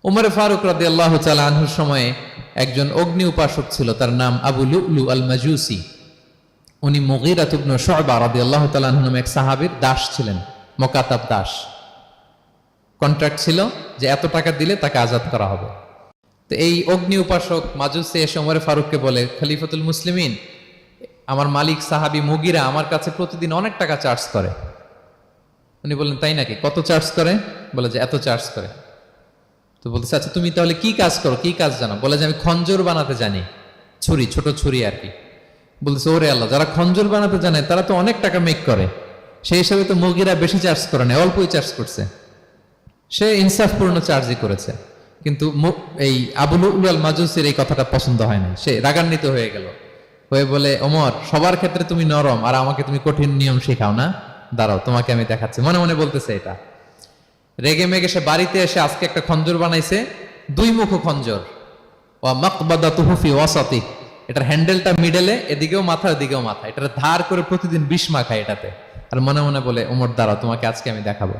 উমর ফারুক রাদিয়াল্লাহু তাআলা আনহুর সময়ে একজন অগ্নি উপাসক ছিল, তার নাম আবু লুলু আল মাজুসি। উনি মুগীরা ইবনে শুবা রাদিয়াল্লাহু তাআলা আনহু নামে এক সাহাবীর দাস ছিলেন, মুকাতাব দাস। কন্ট্রাক্ট ছিল যে এত টাকা দিলে তাকে আজাদ করা হবে। তো এই অগ্নি উপাসক মাজুসি এসে উমর ফারুককে বলে, খলিফাতুল মুসলিমিন, আমার মালিক সাহাবী মুগিরা আমার কাছে প্রতিদিন অনেক টাকা চার্জ করে। উনি বললেন, তাই নাকি? কত চার্জ করে? বলে যে এত চার্জ করে। তো বলতেছে, আচ্ছা তুমি তাহলে কি কাজ করো, কি কাজ জানো? বলে যে আমি খঞ্জর বানাতে জানি, ছুরি, ছোট ছুরি আর কি। বলতেছে, ওরে আল্লাহ, যারা খঞ্জর বানাতে জানে তারা তো অনেক টাকা মেক করে, সেই হিসাবে তো মুগিরা বেশি চার্জ করে না, অল্পই চার্জ করছে। সে ইনসাফপূর্ণ চার্জই করেছে। কিন্তু এই আবুল উল মাজুসির এই কথাটা পছন্দ হয় না, সে রাগান্বিত হয়ে গেল, হয়ে বলে, ওমর, সবার ক্ষেত্রে তুমি নরম আর আমাকে তুমি কঠিন নিয়ম শেখাও না, দাঁড়াও তোমাকে আমি দেখাচ্ছি। মনে মনে বলতেছে এটা। রেগে মেগে সে বাড়িতে এসে আজকে একটা খঞ্জর বানাইছে, দুই মুখ খঞ্জর, ওয়া মাকবাদাতুহু ফি ওয়াসাতি, এটার হ্যান্ডেলটা মিডলে, এদিকেও মাথা এদিকেও মাথা, এটার ধার করে প্রতিদিন বিষ মাখায় এটাতে। আর মনে মনে বলে, ওমর দাঁড়াও তোমাকে আজকে আমি দেখাবো।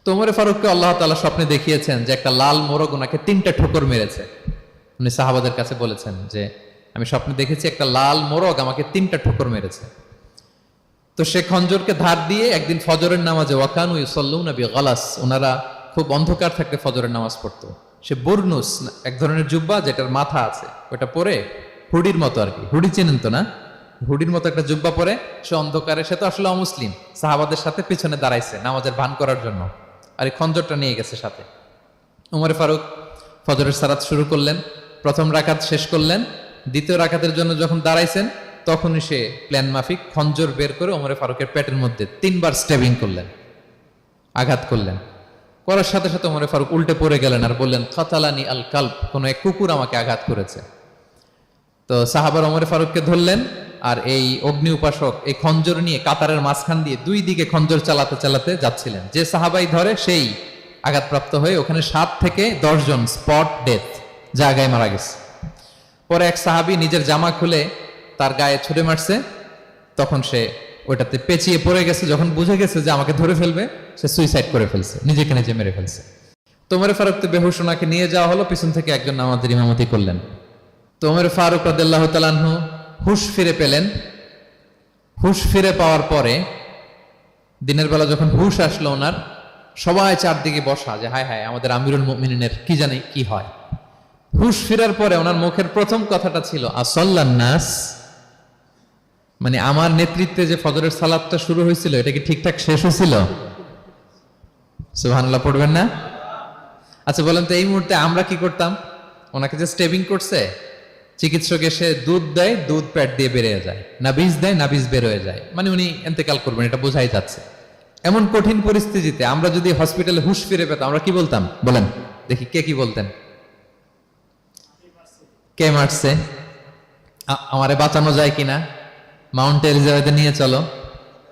তো ওমরে ফারুককে আল্লাহ তাআলা স্বপ্নে দেখিয়েছেন যে একটা লাল মোরগ ওনাকে 3টা ঠোকর মেরেছে। উনি সাহাবাদের কাছে বলেছেন যে আমি স্বপ্নে দেখেছি একটা লাল মোরগ আমাকে 3টা ঠোকর মেরেছে। তো সে খঞ্জরকে ধার দিয়ে একদিন ফজরের নামাজে, ওয়াকানু ইউসাল্লুনা বিগালাস, ওনারা খুব অন্ধকার থাকতে ফজরের নামাজ পড়তো, সে বুরনুস, এক ধরনের জুব্বা যেটার মাথা আছে, ওটা পরে হুডির মতো আর কি, হুডি চেনেন তো না, হুডির মতো একটা জুব্বা পরে সে অন্ধকারে, সে তো আসলে অমুসলিম, সাহাবাদের সাথে পিছনে দাঁড়াইছে নামাজের ভান করার জন্য, আর এই খঞ্জরটা নিয়ে গেছে সাথে। ওমরে ফারুক ফজরের সালাত শুরু করলেন, প্রথম রাকাত শেষ করলেন, দ্বিতীয় রাকাতের জন্য যখন দাঁড়াইছেন তখনই সে প্ল্যান মাফিক খঞ্জর বের করে ওমরে ফারুকের পেটের মধ্যে 3বার স্টেবিং করলেন, আঘাত করলেন। করার সাথে সাথে ওমরে ফারুক উল্টে পড়ে গেলেন আর বললেন, খাতালানি আল কালব, কোন এক কুকুর আমাকে আঘাত করেছে। তো সাহাবার ওমরে ফারুককে ধরলেন, আর এই অগ্নি উপাসক এই খঞ্জর নিয়ে কাতারের মাঝখান দিয়ে 2 দিকে খঞ্জর চালাতে চালাতে যাচ্ছিলেন। যে সাহাবাই ধরে সেই আঘাতপ্রাপ্ত হয়ে ওখানে 7 থেকে 10 জন স্পট ডেথ, জায়গায় মারা গেছে। পরে এক সাহাবী নিজের জামা খুলে তার গায়ে ছুঁড়ে মারছে, তখন সে ওইটাতে পেঁচিয়ে পড়ে গেছে। যখন বুঝে গেছে যে আমাকে ধরে ফেলবে, সে সুইসাইড করে ফেলছে, নিজেকে নিজে মেরে ফেলছে। তো ওমরে ফারুক তো বেহুশ, ওনাকে নিয়ে যাওয়া হলো, পিছন থেকে একজন নামাজের ইমামতি করলেন। তো ওমরে ফারুক রাদিয়াল্লাহু তাআলা আনহু হুশ ফিরে পেলেন। হুশ ফিরে পাওয়ার পরে দিনের বেলা যখন হুশ আসলো ওনার, সবাই চারদিকে বসা, যে হায় হায় আমাদের আমিরুল মুমিনিনের কি জানি কি হয়। হুশ ফেরার পরে ওনার মুখের প্রথম কথাটা ছিল আসাল্লান নাস, মানে আমার নেতৃত্বে যে ফজরের সালাতটা শুরু হয়েছিল এটা কি ঠিকঠাক শেষ হয়েছিল? সুবহানাল্লাহ পড়বেন না? আচ্ছা বলেন তো, এই মুহূর্তে আমরা কি করতাম? ওনাকে যে স্টেবিং করছে, চিকিৎসক এসে দুধ দেয়, দুধ পেট দিয়ে বেরিয়ে যায়, নাবিজ দেয়, নাবিজ বের হয়ে যায়, মানে উনি ইন্তেকাল করবেন, এটা বোঝাই যাচ্ছে। এমন কঠিন পরিস্থিতিতে আমরা যদি হসপিটালে হুশ ফিরে পেতাম, আমরা কি বলতাম বলেন দেখি? কে কি বলতেন? কে মারছে, আমারে বাঁচানো যায় কিনা, মাউন্ট এলিজাবেথে নিয়ে চলো,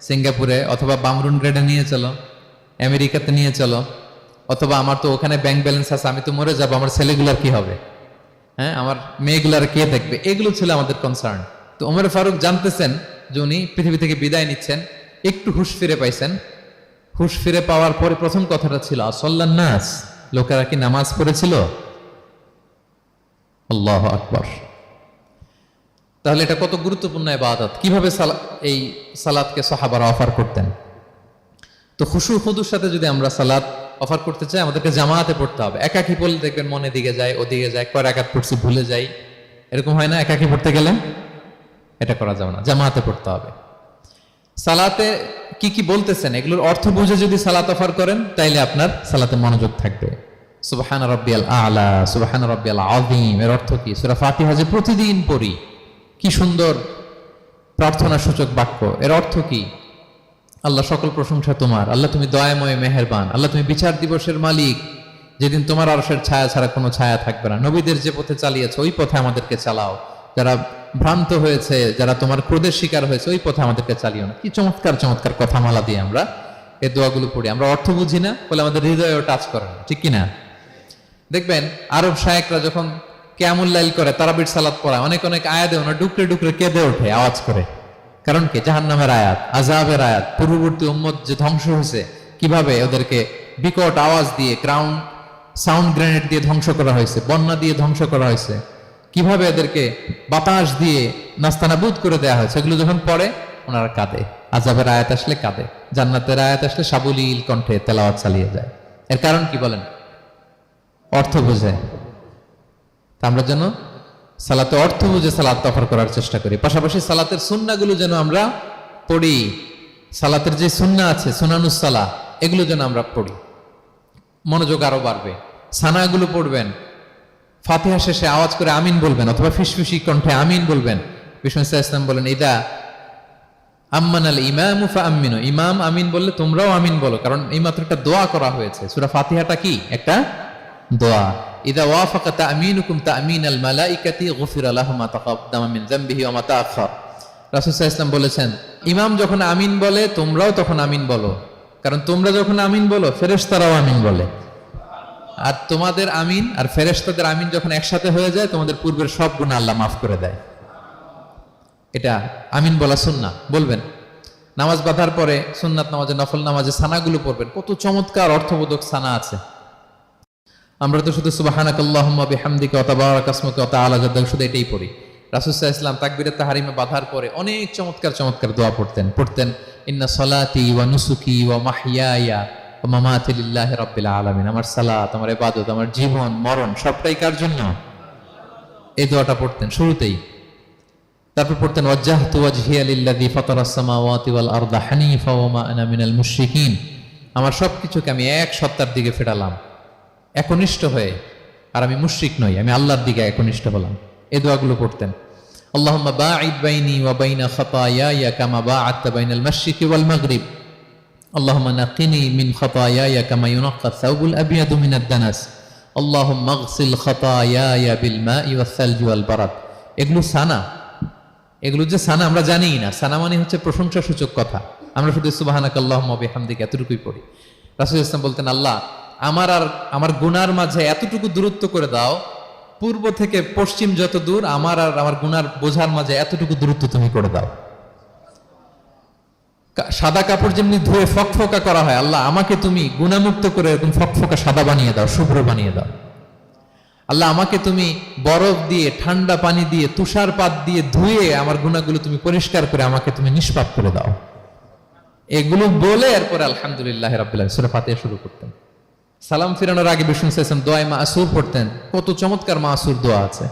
সিঙ্গাপুরে অথবা বামরুন গ্রেডে নিয়ে চলো, আমেরিকাতে নিয়ে চলো, অথবা আমার তো ওখানে ব্যাংক ব্যালেন্স আছে, আমি তো মরে যাবো, আমার ছেলেগুলার কি হবে, হ্যাঁ আমার মেয়েগুলার কে দেখবে, এগুলো ছিল আমাদের কনসার্ন। তো ওমর ফারুক জানতেছেন যে উনি পৃথিবী থেকে বিদায় নিচ্ছেন, একটু হুশ ফিরে পাইছেন। হুশ ফিরে পাওয়ার পরে প্রথম কথাটা ছিল আসাল্লান নাস, লোকেরা কি নামাজ পড়েছিল? আল্লাহু আকবার। তাহলে এটা কত গুরুত্বপূর্ণ ইবাদত, কিভাবে এই সালাতকে সাহাবারা অফার করতেন। তো খুশু খুদুর সাথে যদি আমরা সালাত অফার করতে চাই, আমাদেরকে জামাতে পড়তে হবে। একাকি পড়লে দেখবেন মনে দিকে যায়, ওদিকে যায়, কয় রাকাত পড়ছি ভুলে যাই, এরকম হয় না? একাকি পড়তে গেলে এটা করা যাবে না, জামাতে পড়তে হবে। সালাতে কি কি বলতেছেন এগুলোর অর্থ বুঝে যদি সালাত অফার করেন, তাইলে আপনার সালাতে মনোযোগ থাকবে। সুবহান রাব্বিয়াল আ'লা, সুবহান রাব্বিয়াল আযীম, এর অর্থ কি? সূরা ফাতিহা যে প্রতিদিন পড়ি, কি সুন্দর প্রার্থনা সূচক বাক্য, এর অর্থ কি? আল্লাহ সকল প্রশংসা তোমার, আল্লাহ তুমি দয়াময় মেহেরবান, আল্লাহ তুমি বিচার দিবসের মালিক, যেদিন তোমার আরশের ছায়া ছাড়া কোনো ছায়া থাকবে না। নবীদের যে পথে চালিয়েছে ওই পথে আমাদেরকে চালাও, যারা ভ্রান্ত হয়েছে, যারা তোমার ক্রোধের শিকার হয়েছে ওই পথে আমাদেরকে চালিও না। কি চমৎকার চমৎকার কথামালা দিয়ে আমরা এই দোয়াগুলো পড়ি। আমরা অর্থ বুঝি না বলে আমাদের হৃদয়েও টাচ করে না, ঠিক কিনা? দেখবেন আরব শায়েকরা যখন কিয়ামুল লাইল করে, তারাবির সালাত পড়ায়, অনেক অনেক আয়াতে ওনারা ডুকরে ডুকরে কেঁদে ওঠে আওয়াজ করে। কারণ কি? জাহান্নামের আয়াত, আযাবের আয়াত, পূর্ববর্তী উম্মত যে ধ্বংস হয়েছে, কিভাবে ওদেরকে বিকট আওয়াজ দিয়ে, গ্রাউন্ড সাউন্ড গ্রেনেড দিয়ে ধ্বংস করা হয়েছে, বন্যা দিয়ে ধ্বংস করা হয়েছে, কিভাবে এদেরকে বাতাস দিয়ে নাস্তানাবুদ করে দেয়া হয়েছে, এগুলো যখন পড়ে ওনারা কাঁদে। আযাবের আয়াত আসলে কাঁদে, জান্নাতের আয়াত আসলে সাবলীল কণ্ঠে তেলাওয়াত চালিয়ে যায়। এর কারণ কি বলেন? অর্থ বোঝে। আমরা যেন সালাতে অর্থ বুঝে সালাত অফার করার চেষ্টা করি, পাশাপাশি সালাতের সুন্নাগুলো যেন আমরা পড়ি। সালাতের যে সুন্না আছে, সুনানুস সালাহ, এগুলো যেন আমরা পড়ি, মনোযোগ আরো বাড়বে। সানাগুলো পড়বেন, ফাতিহা শেষে আওয়াজ করে আমিন বলবেন, অথবা ফিসফিসি কণ্ঠে আমিন বলবেন। বিষ্ণু ইসলাম বলেন, ইদা আম্মান আল ইমামু ফাআমিনু, ইমাম আমিন বললে তোমরাও আমিন বলো, কারণ এই মাত্র একটা দোয়া করা হয়েছে। সূরা ফাতিহাটা কি একটা দোয়া। ইদা ওয়াফাকা তামিনুকুম তামিনাল মালাইকাতি গুফিরা লাহু মা তাকাদ্দামা মিন যামবিহি ওয়া মা তাআখার। রাসূল সাল্লাল্লাহু আলাইহি ওয়াসাল্লাম বলেছেন, ইমাম যখন আমিন বলে তোমরাও তখন আমিন বলো, কারণ তোমরা যখন আমিন বলো ফেরেশতারাও আমিন বলে। আর তোমাদের আমিন আর ফেরেশতাদের আমিন যখন একসাথে হয়ে যায়, তোমাদের পূর্বের সব গুনাহ আল্লাহ মাফ করে দেয়। এটা আমিন বলা সুন্নাহ, বলবেন। নামাজ বাঁধার পরে সুন্নাত নামাজে, নফল নামাজে সানাগুলো পড়বেন। কত চমৎকার অর্থবোধক সানা আছে। আমরা তো শুধু সুবহানাকাল্লাহুম্মা বিহামদিকা ওয়া তাবারাকা ইসমুকা ওয়া তাআলা জাদ্দুকা শুধু এটাই পড়ি। রাসূল সাল্লাল্লাহু আলাইহি ওয়াসাল্লাম তাকবীরে তাহরিমে বাঁধার পরে অনেক চমৎকার চমৎকার দোয়া পড়তেন। ইন্না সলাতি ওয়া নুসুকি ওয়া মাহইয়ায়া ওয়া মামাতি লিল্লাহি রাব্বিল আলামিন। আমার সালাত, আমার ইবাদত, আমার জীবন মরণ সবটাই কার জন্য? এই দোয়াটা পড়তেন শুরুতেই। তারপর পড়তেন ওয়াজ্জাহতু ওয়াজহিয়া লিল্লাযী ফাতারাস সামাওয়াতি ওয়াল আরদা হানিফা ওয়া মা আনা মিনাল মুশরিকিন। আমার সবকিছুকে আমি এক সত্তার দিকে ফেরালাম, একনিষ্ঠ হয়ে। আর আমি মুশরিক নই, আমি আল্লাহর দিকে একনিষ্ঠ হলাম। এই দোয়াগুলো পড়তেন। আল্লাহুম্মা বাঈদ বাইনি ওয়া বাইনা খাতায়ায়া কামা বাআদতা বাইনাল মাশরিকি ওয়াল মাগরিব। আল্লাহুম্মা নাক্কিনি মিন খাতায়ায়া কামা ইউনাক্কা আস-সাওবুল আবয়াদু মিনাদ দানাস। আল্লাহুম্মা ইগসিল খাতায়ায়া বিল মাই ওয়াস সালজি ওয়াল বারাদ। এগুলো সানা। এগুলো যে সানা আমরা জানিই না। সানা মানে হচ্ছে প্রশংসা সূচক কথা। আমরা শুধু সুবহানাকাল্লাহুম্মা বিহামদিকা এতটুকুই পড়ি। রাসূল ইসলাম বলতেন, আল্লাহ আমার আর আমার গুনার মাঝে এতটুকু দূরত্ব করে দাও, পূর্ব থেকে পশ্চিম যত দূর, আমার আর আমার গুনার বোঝার মাঝে এতটুকু দূরত্ব তুমি করে দাও। সাদা কাপড় যেমনি ধুয়ে ফকফকা করা হয়, আল্লাহ আমাকে তুমি গুনামুক্ত করে এরকম ফকফকা সাদা বানিয়ে দাও, শুভ্র বানিয়ে দাও। আল্লাহ আমাকে তুমি বরফ দিয়ে, ঠান্ডা পানি দিয়ে, তুষারপাত দিয়ে ধুয়ে আমার গুনাহগুলো তুমি পরিষ্কার করে আমাকে তুমি নিষ্পাপ করে দাও। এগুলো বলে এরপরে আলহামদুলিল্লাহ রাব্বিল আলামিন সূরা ফাতিহা শুরু করতেন। সালাম ফিরানোর আগে বিষ্ণু সাল্লাল্লাহু আলাইহি ওয়াসাল্লাম দোয়া মাসুর পড়তেন। কত চমৎকার মাসুর দোয়া আছে।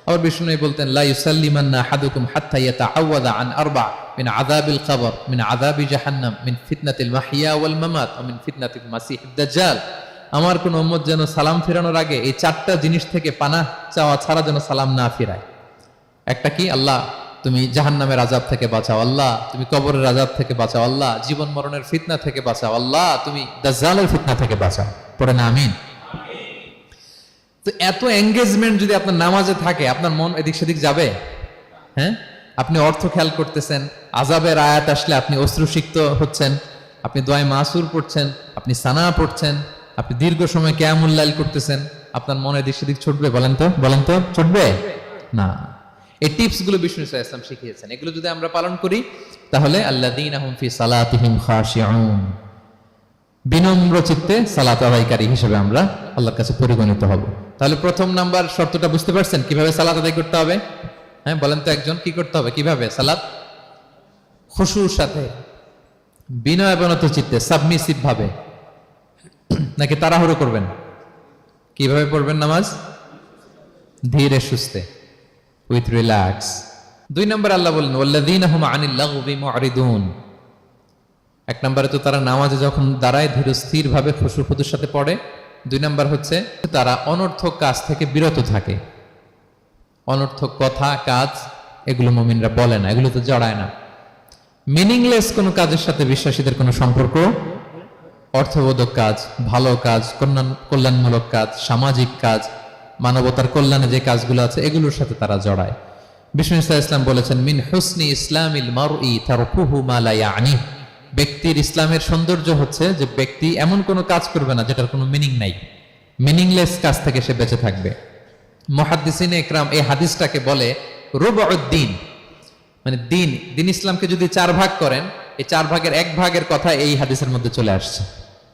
আবার বিষ্ণু বলতেন, লা ইউসাল্লিমান্না আহাদুকুম হাত্তা ইয়াতাআওয়াযা আন আরবা মিন আযাবিল কবর, মিন আযাবি জাহান্নাম, মিন ফিতনাতিল মাহইয়া ওয়াল মামাত ওয়া মিন ফিতনাতিল মাসিহিদ দাজ্জাল। আমার কোন উম্মত যেন সালাম ফিরানোর আগে এই চারটা জিনিস থেকে পানাহ চাওয়া ছাড়া যেন সালাম না ফিরায়। একটা কি? আল্লাহ তুমি জাহান্নামের আযাব থেকে বাঁচাও, আল্লাহ তুমি কবরের আযাব থেকে বাঁচাও, আল্লাহ জীবন মরণের ফিতনা থেকে বাঁচাও, আল্লাহ তুমি দাজ্জালের ফিতনা থেকে বাঁচাও। পড়ে না আমিন? তো এত এঙ্গেজমেন্ট যদি আপনার নামাজে থাকে, আপনার মন এদিক সেদিক যাবে? হ্যাঁ, আপনি অর্থ খেয়াল করতেছেন, আযাবের আয়াত আসলে আপনি অশ্রুসিক্ত হচ্ছেন, আপনি দোয়ায়ে মাসুর পড়ছেন, আপনি সানা পড়ছেন, আপনি দীর্ঘ সময় কিয়ামুল লাইল করতেছেন, আপনার মনে এদিক সেদিক ছুটবে? বলেন তো ছুটবে না। এই টিপস গুলো বিষ্ণু সাল্লাল্লাহু আলাইহি ওয়াসাল্লাম শিখিয়েছেন। এগুলো যদি আমরা পালন করি, তাহলে আল্লাযীনা হুম ফি সালাতিহিম খাশিউন, বিনম্র চিত্তে সালাত আদায়কারী হিসেবে আমরা আল্লাহর কাছে পরিগণিত হব। তাহলে প্রথম নাম্বার শর্তটা বুঝতে পারছেন কিভাবে সালাত আদায় করতে হবে? হ্যাঁ, বলেন তো একজন, কি করতে হবে? কিভাবে সালাত? খুশুর সাথে, বিনয়বনত চিত্তে, সাবমিসিভ ভাবে, নাকি তাড়াহুড়ো করবেন? কিভাবে পড়বেন নামাজ? ধীরে সুস্থে, উইথ রিল্যাক্স। 2 নম্বর আল্লাহ বলেন ওয়াল্লাযীনা হুম আনিল লাগবি মুরিদুন। 1 নম্বরে তো তারা নামাজে যখন দাঁড়ায় ধীর স্থির ভাবে খুশুর সাথে পড়ে। 2 নম্বর হচ্ছে তারা অনর্থক কাজ থেকে বিরত থাকে। অনর্থক কথা, কাজ এগুলো মুমিনরা বলে না, এগুলো তো জড়ায় না। মিনিংলেস কোনো কাজের সাথে বিশ্বাসীদের কোনো সম্পর্ক। অর্থবোধক কাজ, ভালো কাজ, কল্যাণমূলক কাজ, সামাজিক কাজ, মানবতার কল্যাণে যে কাজগুলো আছে এগুলোর সাথে তারা জড়ায়। বিষ্ণু ইসলাম বলেছেন, মিন হুসনি ইসলামিল মারই তারকুহু মা লা ইয়ানি। ব্যক্তির ইসলামের সৌন্দর্য হচ্ছে যে ব্যক্তি এমন কোনো কাজ করবে না যেটার কোনো মিনিং নাই। মিনিংলেস কাজ থেকে সে বেঁচে থাকবে। মুহাদ্দিসিনে ইকরাম এই হাদিসটাকে বলে রুবউদ্দিন, মানে দিন ইসলামকে যদি 4 ভাগ করেন, এই 4 ভাগের 1 ভাগের কথা এই হাদিসের মধ্যে চলে আসছে।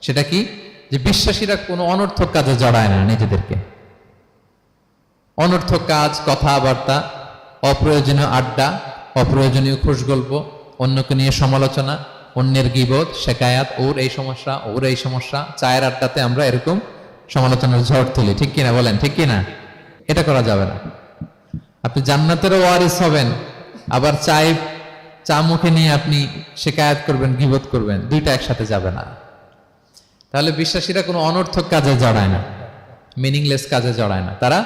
সেটা কি? যে বিশ্বাসীরা কোনো অনর্থক কাজে জড়ায় না নিজেদেরকে। অনর্থক কাজ, কথাবার্তা, অপ্রয়োজনীয় আড্ডা, অপ্রয়োজনীয় খুশগল্প, অন্যকে নিয়ে সমালোচনা, অন্যের গীবত, শেকায়াত, ওর এই সমস্যা, চায়ের আড্ডাতে আমরা এরকম সমালোচনার ঝড় তুলি, ঠিক কিনা? বলেন ঠিক কিনা? এটা করা যাবে না। আপনি জান্নাতেরও ওয়ারিস হবেন, আবার চা মুখে নিয়ে আপনি শিকায়াত করবেন, গীবত করবেন, দুইটা একসাথে যাবে না। তাহলে বিশ্বাসীরা কোনো অনর্থক কাজে জড়ায় না, মিনিংলেস কাজে জড়ায় না, তারা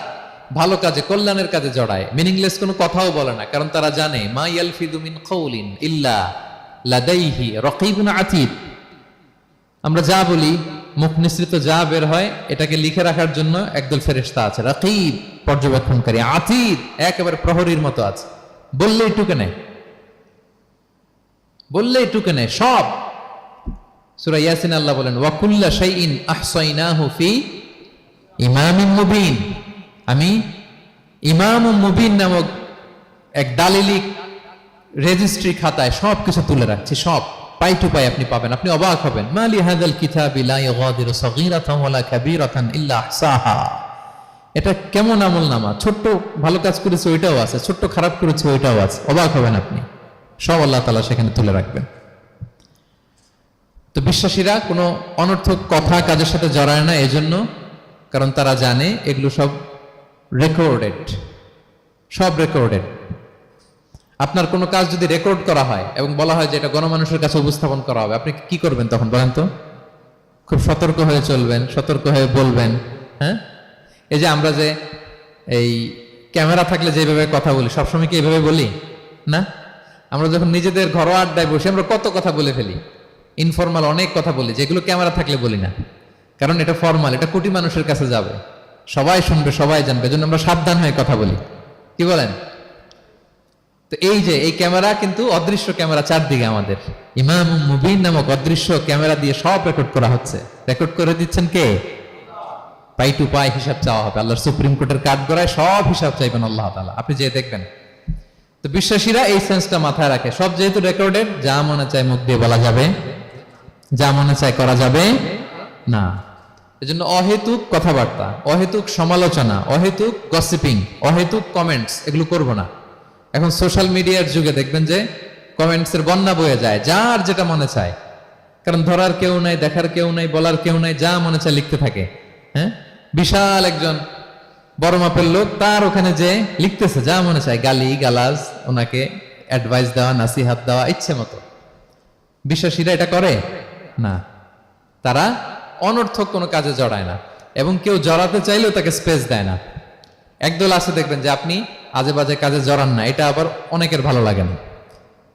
ভালো কাজে, কল্যাণের কাজে জড়ায়। মিনিংলেস কোনো কথাও বলে না, কারণ তারা জানে মা ইয়ালফিদু মিন কাউলিন ইল্লা লাদাইহি রাকিবুন আতীদ। আমরা যা বলি, মুখ নিঃসৃত যা বের হয়, এটাকে লিখে রাখার জন্য একদল ফেরেশতা আছে, রাকিব পর্যবেক্ষণকারী, আতীদ একেবারে প্রহরীর মতো আছে। বললেই টুকে নেয়, বললেই টুকে নেয় সব। সূরা ইয়াসিন আল্লাহ বলেন ওয়া কুল্লা শাইইন আহসাইনাহু ফি ইমামিন মুবিন। আমি ইমামুম মুবিন নামক এক দালিলিক রেজিস্ট্রি খাতায় সবকিছু তুলে রাখছি, সব পাই টু পাই আপনি পাবেন, আপনি অবাক হবেন। মালি হাযাল কিতাবি লা ইগাদিরু সাগীরাতান ওয়ালা কাবীরাতান ইল্লা আহসাহা। এটা কেমন আমলনামা, ছোট্ট ভালো কাজ করেছে ওইটাও আছে, ছোট্ট খারাপ করেছে ওইটাও আছে, অবাক হবেন আপনি, সব আল্লাহ তাআলা সেখানে তুলে রাখবেন। তো বিশ্বাসীরা কোনো অনর্থক কথা কাজের সাথে জড়ায় না, এজন্য কারণ তারা জানে এগুলো সব রেকর্ডেড, সব রেকর্ডেড। আপনার কোনো কাজ যদি রেকর্ড করা হয় এবং বলা হয় যে এটা গণমানুষের কাছে উপস্থাপন করা হবে, আপনি কি করবেন তখন বলেন তো? খুব সতর্ক হয়ে চলবেন, সতর্ক হয়ে বলবেন। হ্যাঁ, এই যে আমরা যে এই ক্যামেরা থাকলে যেভাবে কথা বলি, সবসময় কি এইভাবে বলি না? আমরা যখন নিজেদের ঘরোয়া আড্ডায় বসে আমরা কত কথা বলে ফেলি, ইনফরমাল অনেক কথা বলি, যেগুলো ক্যামেরা থাকলে বলি না, কারণ এটা ফরমাল, এটা কোটি মানুষের কাছে যাবে, সবাই শুনবে, সবাই জানবে, এজন্য আমরা সাবধান হয়ে কথা বলি। কি বলেন? তো এই যে এই ক্যামেরা কিন্তু অদৃশ্য ক্যামেরা চারদিকে আমাদের, ইমাম মুবিন নামক অদৃশ্য ক্যামেরা দিয়ে সব রেকর্ড করা হচ্ছে। রেকর্ড করে দিচ্ছেন কে? পাই টু পাই হিসাব চাওয়া হবে, আল্লাহর সুপ্রিম কোর্টের কাঠগড়ায় সব হিসাব চাইবেন আল্লাহ তাআলা, আপনি যে দেখবেন। তো বিশ্বাসীরা এই সেন্সটা মাথায় রাখে, সব যেহেতু রেকর্ডেড, যা মনে চায় মুখ দিয়ে বলা যাবে, যা মনে চায় করা যাবে না। এজন্য অহেতুক কথাবার্তা, অহেতুক সমালোচনা, অহেতুক গসিপিং, অহেতুক কমেন্টস এগুলো করব না। এখন সোশ্যাল মিডিয়ার যুগে দেখবেন যে কমেন্টসের বন্যা বয়ে যায়, যার যেটা মনে চায়, কারণ ধরার কেউ নাই, দেখার কেউ নাই, বলার কেউ নাই, যা মনে চায় লিখতে থাকে। হ্যাঁ, বিশাল একজন বড় মাপের লোক, তার ওখানে যে লিখতেছে যা মনে চায়, গালি গালাজ, ওনাকে অ্যাডভাইস দেওয়া, নাসিহাত দেওয়া ইচ্ছে মতো। বিশ্বাসীরা এটা করে না, তারা অনর্থক কোনো কাজে জড়ায় না, এবং কেউ জড়াতে চাইলেও তাকে স্পেস দেয় না। একদল আছে দেখবেন যে আপনি আজে বাজে কাজে জড়ান না, এটা আবার অনেকের ভালো লাগে না,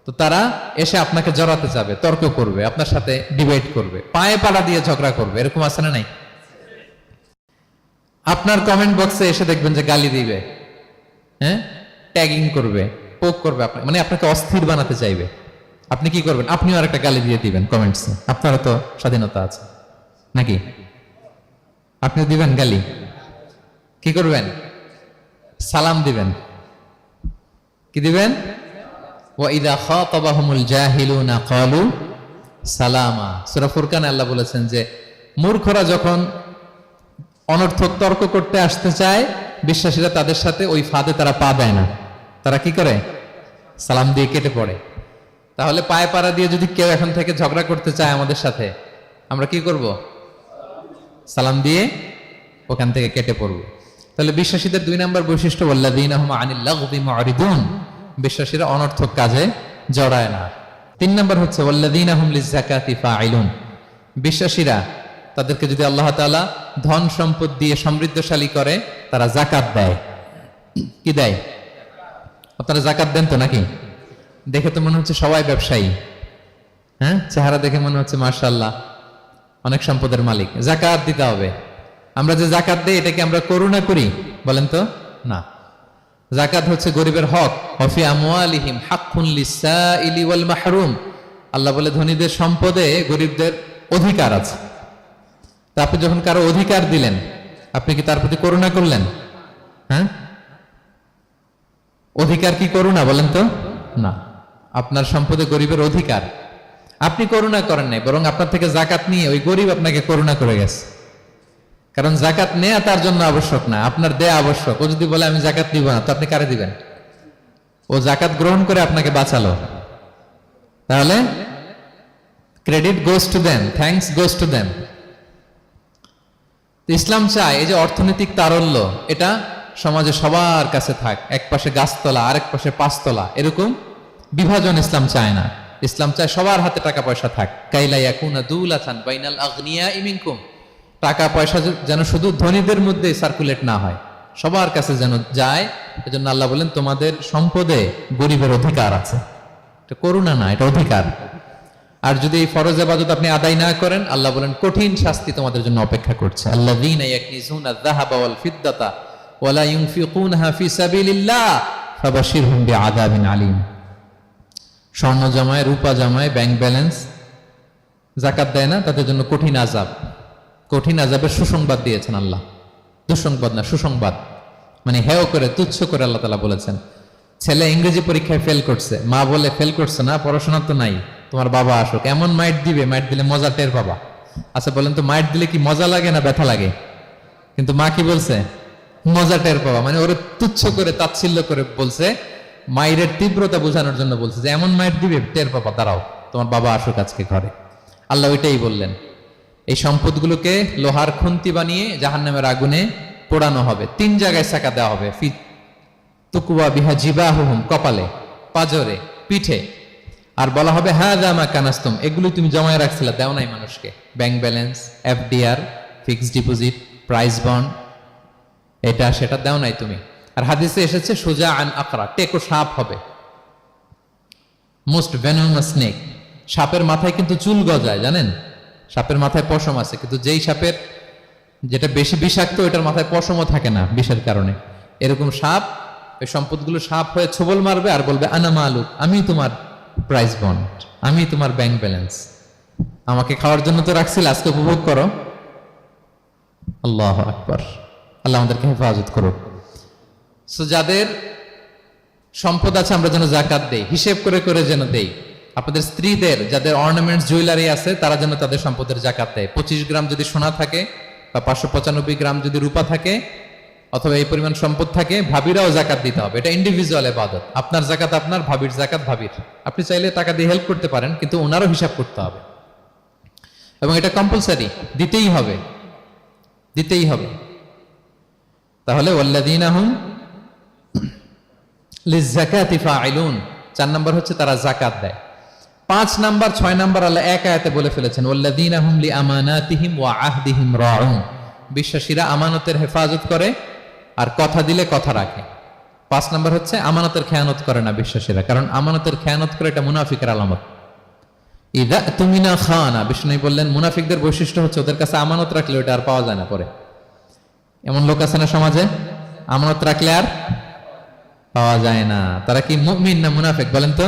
তো তারা এসে আপনাকে জড়াতে যাবে, তর্ক করবে, আপনার সাথে ডিবেট করবে, পায়ে পাড়া দিয়ে ঝগড়া করবে, এরকম আছে না নাই? আপনার কমেন্ট বক্সে এসে দেখবেন যে গালি দিবে, হ্যাঁ, ট্যাগিং করবে, পোক করবে, মানে আপনাকে অস্থির বানাতে চাইবে। আপনি কি করবেন? আপনিও আরেকটা গালি দিয়ে দিবেন কমেন্টসে, আপনারও তো স্বাধীনতা আছে নাকি? আপনিও দিবেন গালি, কি করবেন? সালাম দিবেন। কি দিবেন? ওয়া ইযা খাতাবাহুমুল জাহিলুনা ক্বালু সালামা। সূরা ফুরকানে আল্লাহ বলেছেন যে মূর্খরা যখন অনর্থক তর্ক করতে আসতে চায়, বিশ্বাসীরা তাদের সাথে ওই ফাঁদে তারা পা দেয় না, তারা কি করে? সালাম দিয়ে কেটে পড়ে। তাহলে পায়ে পাড়া দিয়ে যদি কেউ এখন থেকে ঝগড়া করতে চায় আমাদের সাথে, আমরা কি করব? সালাম দিয়ে ওখান থেকে কেটে পড়ব। তাহলে বিশ্বাসীদের 2 নম্বর বৈশিষ্ট্য, ওয়াল্লাযীনা হুম আনিল লাগবি মুরিদুন, বিশ্বাসীরা অনর্থক কাজে জড়ায় না। 3 নম্বর হচ্ছে ওয়াল্লাযীনা হুম লিযাকাতি ফাইলুন, বিশ্বাসীরা তাদেরকে যদি আল্লাহ তাআলা ধন সম্পদ দিয়ে সমৃদ্ধশালী করে, তারা যাকাত দেয়। কি দেয়? আপনারা যাকাত দেন তো নাকি? দেখে তো মনে হচ্ছে সবাই ব্যবসায়ী, হ্যাঁ, চেহারা দেখে মনে হচ্ছে মাশাআল্লাহ অনেক সম্পদের মালিক। যাকাত দিতে হবে। আমরা যে যাকাত দেই, এটা কি আমরা করুণা করি? বলেন তো না। যাকাত হচ্ছে গরিবের হক। ওয়াফি আমওয়ালিহিম হাক্কুন লিসাইলি ওয়াল মাহরুম, আল্লাহ বলে ধনীদের সম্পদে গরিবদের অধিকার আছে। তা আপনি যখন কারো অধিকার দিলেন, আপনি কি তার প্রতি করুণা করলেন? হ্যাঁ, অধিকার কি করুণা? বলেন তো না। আপনার সম্পদে গরিবের অধিকার, আপনি করুণা করেন নাই, বরং আপনার থেকে যাকাত নিয়ে ওই গরিব আপনাকে করুণা করে গেছে। কারণ যাকাত নেয়া তার জন্য আবশ্যক না, আপনার দেয়া আবশ্যক। ও যদি বলে আমি যাকাত দিব না, তো আপনি কারে দিবেন? ও যাকাত গ্রহণ করে আপনাকে বাঁচালো, তাহলে credit goes to them, thanks goes to them. ইসলাম চায় এই যে অর্থনৈতিক তারল্য, এটা সমাজে সবার কাছে থাক, এক পাশে গাছতলা আরেক পাশে পাঁচতলা, এরকম বিভাজন ইসলাম চায় না। ইসলাম চায় সবার হাতে টাকা পয়সা থাক। কাইলা ইয়াকুনা দুলাতান বাইনাল আগনিয়াই মিনকুম, টাকা পয়সা যেন শুধু ধনীদের মধ্যে সার্কুলেট না হয়, সবার কাছে যেন যায়। এজন্য আল্লাহ বলেন তোমাদের সম্পদে গরিবের অধিকার আছে। এটা করুণা না, এটা অধিকার। আর যদি এই ফরজ ইবাদত আপনি আদায় না করেন, আল্লাহ বলেন কঠিন শাস্তি তোমাদের জন্য অপেক্ষা করছে। আল্লাযীনা ইয়াকনিজুনা আয-যাহাবা ওয়াল ফিদ্দাতা ওয়া লা ইউনফিকুনহা ফি সাবিলিল্লাহ ফাবাশশিরহুম বিআযাবিন আলীম। স্বর্ণ জমায়, রূপা জমায়, ব্যাংক ব্যালেন্স, যাকাত দেয় না, তাদের জন্য কঠিন আযাব, কঠিন আযাবের সুসংবাদ দিয়েছেন আল্লাহ। দুঃসংবাদ না, সুসংবাদ। মানে হেয় করে, তুচ্ছ করে আল্লাহ তাআলা বলেছেন। ছেলে ইংরেজি পরীক্ষায় ফেল করছে, মা বলে ফেল করছে না, পড়াশোনা তো নাই, তোমার বাবা আসুক, এমন মাইট দিবে, মাইট দিলে মজা টের পাবা। আচ্ছা বলেন তো, মাইট দিলে কি মজা লাগে না ব্যথা লাগে? কিন্তু মা কি বলছে? মজা টের পাবা। মানে ওরে তুচ্ছ করে, তাচ্ছিল্য করে বলছে, মায়ের তীব্রতা বোঝানোর জন্য বলছে যে এমন মাইট দিবে, টের পাবা, দাঁড়াও, তোমার বাবা আসুক আজকে ঘরে। আল্লাহ ওইটাই বললেন। এই সম্পদগুলোকে লোহার খুন্তি বানিয়ে জাহান্নামের আগুনে পোড়ানো হবে। 3 জায়গায় ছাকা দেওয়া হবে। তুকুয়া বিহা জিবাহুহুম, কপালে, পাজরে, পিঠে। আর বলা হবে হাযা মা কানাস্তুম, এগুলো তুমি জমায় রাখছিলা, দাও নাই মানুষকে। Bank balance, FDR, fixed deposit, price bond, এটা সেটা দাও নাই তুমি। আর হাদিসে এসেছে সুজা আন আকরা, টেকো সাপ হবে, মোস্ট ভেনোমাস স্নেক। সাপের মাথায় কিন্তু চুল গজায়, জানেন? সাপের মাথায় পশম আছে, কিন্তু যেই সাপের যেটা বেশি বিষাক্ত, ওটার মাথায় পশমও থাকে না বিষের কারণে। এরকম সাপ ওই সম্পদগুলো সাপ হয়ে ছোবল মারবে আর বলবে আনা মালুক, আমি তোমার প্রাইস বন্ড, আমি তোমার ব্যাংক ব্যালেন্স, আমাকে খাওয়ার জন্য তো রাখছিল, আজকে উপভোগ করো। আল্লাহু আকবার। আল্লাহ আমাদেরকে হেফাজত করুক। সো যাদের সম্পদ আছে আমরা যেন যাকাত দেই, হিসেব করে করে যেন দেই। আপনাদের স্ত্রীদের যাদের অর্নামেন্টস, জুয়েলারি আছে, তারা যেন তাদের সম্পদের যাকাত দেয়। 25 গ্রাম যদি সোনা থাকে বা 595 গ্রাম যদি রূপা থাকে, অথবা এই পরিমাণ সম্পদ থাকে, ভাবিরাও যাকাত দিতে হবে। এটা ইন্ডিভিজুয়াল ইবাদত। আপনার যাকাত আপনার, ভাবির যাকাত ভাবির। আপনি চাইলে টাকা দিয়ে হেল্প করতে পারেন, কিন্তু ওনারও হিসাব করতে হবে এবং এটা কম্পালসারি, দিতেই হবে, দিতেই হবে। তাহলে ওয়াল্লাযীনা হুম লিয-যাকাতি ফাঈলুন, 4 নাম্বার হচ্ছে তারা যাকাত দেয়। 5 নাম্বার 6 নাম্বার আল্লাহ এক আয়াতে বলে ফেলেছেন, ওয়াল্লাযীনা হুম লিআমানাতিহিম ওয়া আহদিহিম রাউন, বিশ্বাসীরা আমানতের হেফাজত করে আর কথা দিলে কথা রাখে। 5 নাম্বার হচ্ছে আমানতের খেয়ানত করে না বিশ্বাসীরা, কারণ আমানতের খেয়ানত করে এটা মুনাফিকের আলামত। ইযা তুমিনা খানা, বিষ্ণু বললেন মুনাফিকদের বৈশিষ্ট্য হচ্ছে ওদের কাছে আমানত রাখলে ওটা আর পাওয়া যায় না পরে। এমন লোক আছে না সমাজে, আমানত রাখলে আর পাওয়া যায় না। তারা কি মুমিন না মুনাফিক বলেন তো?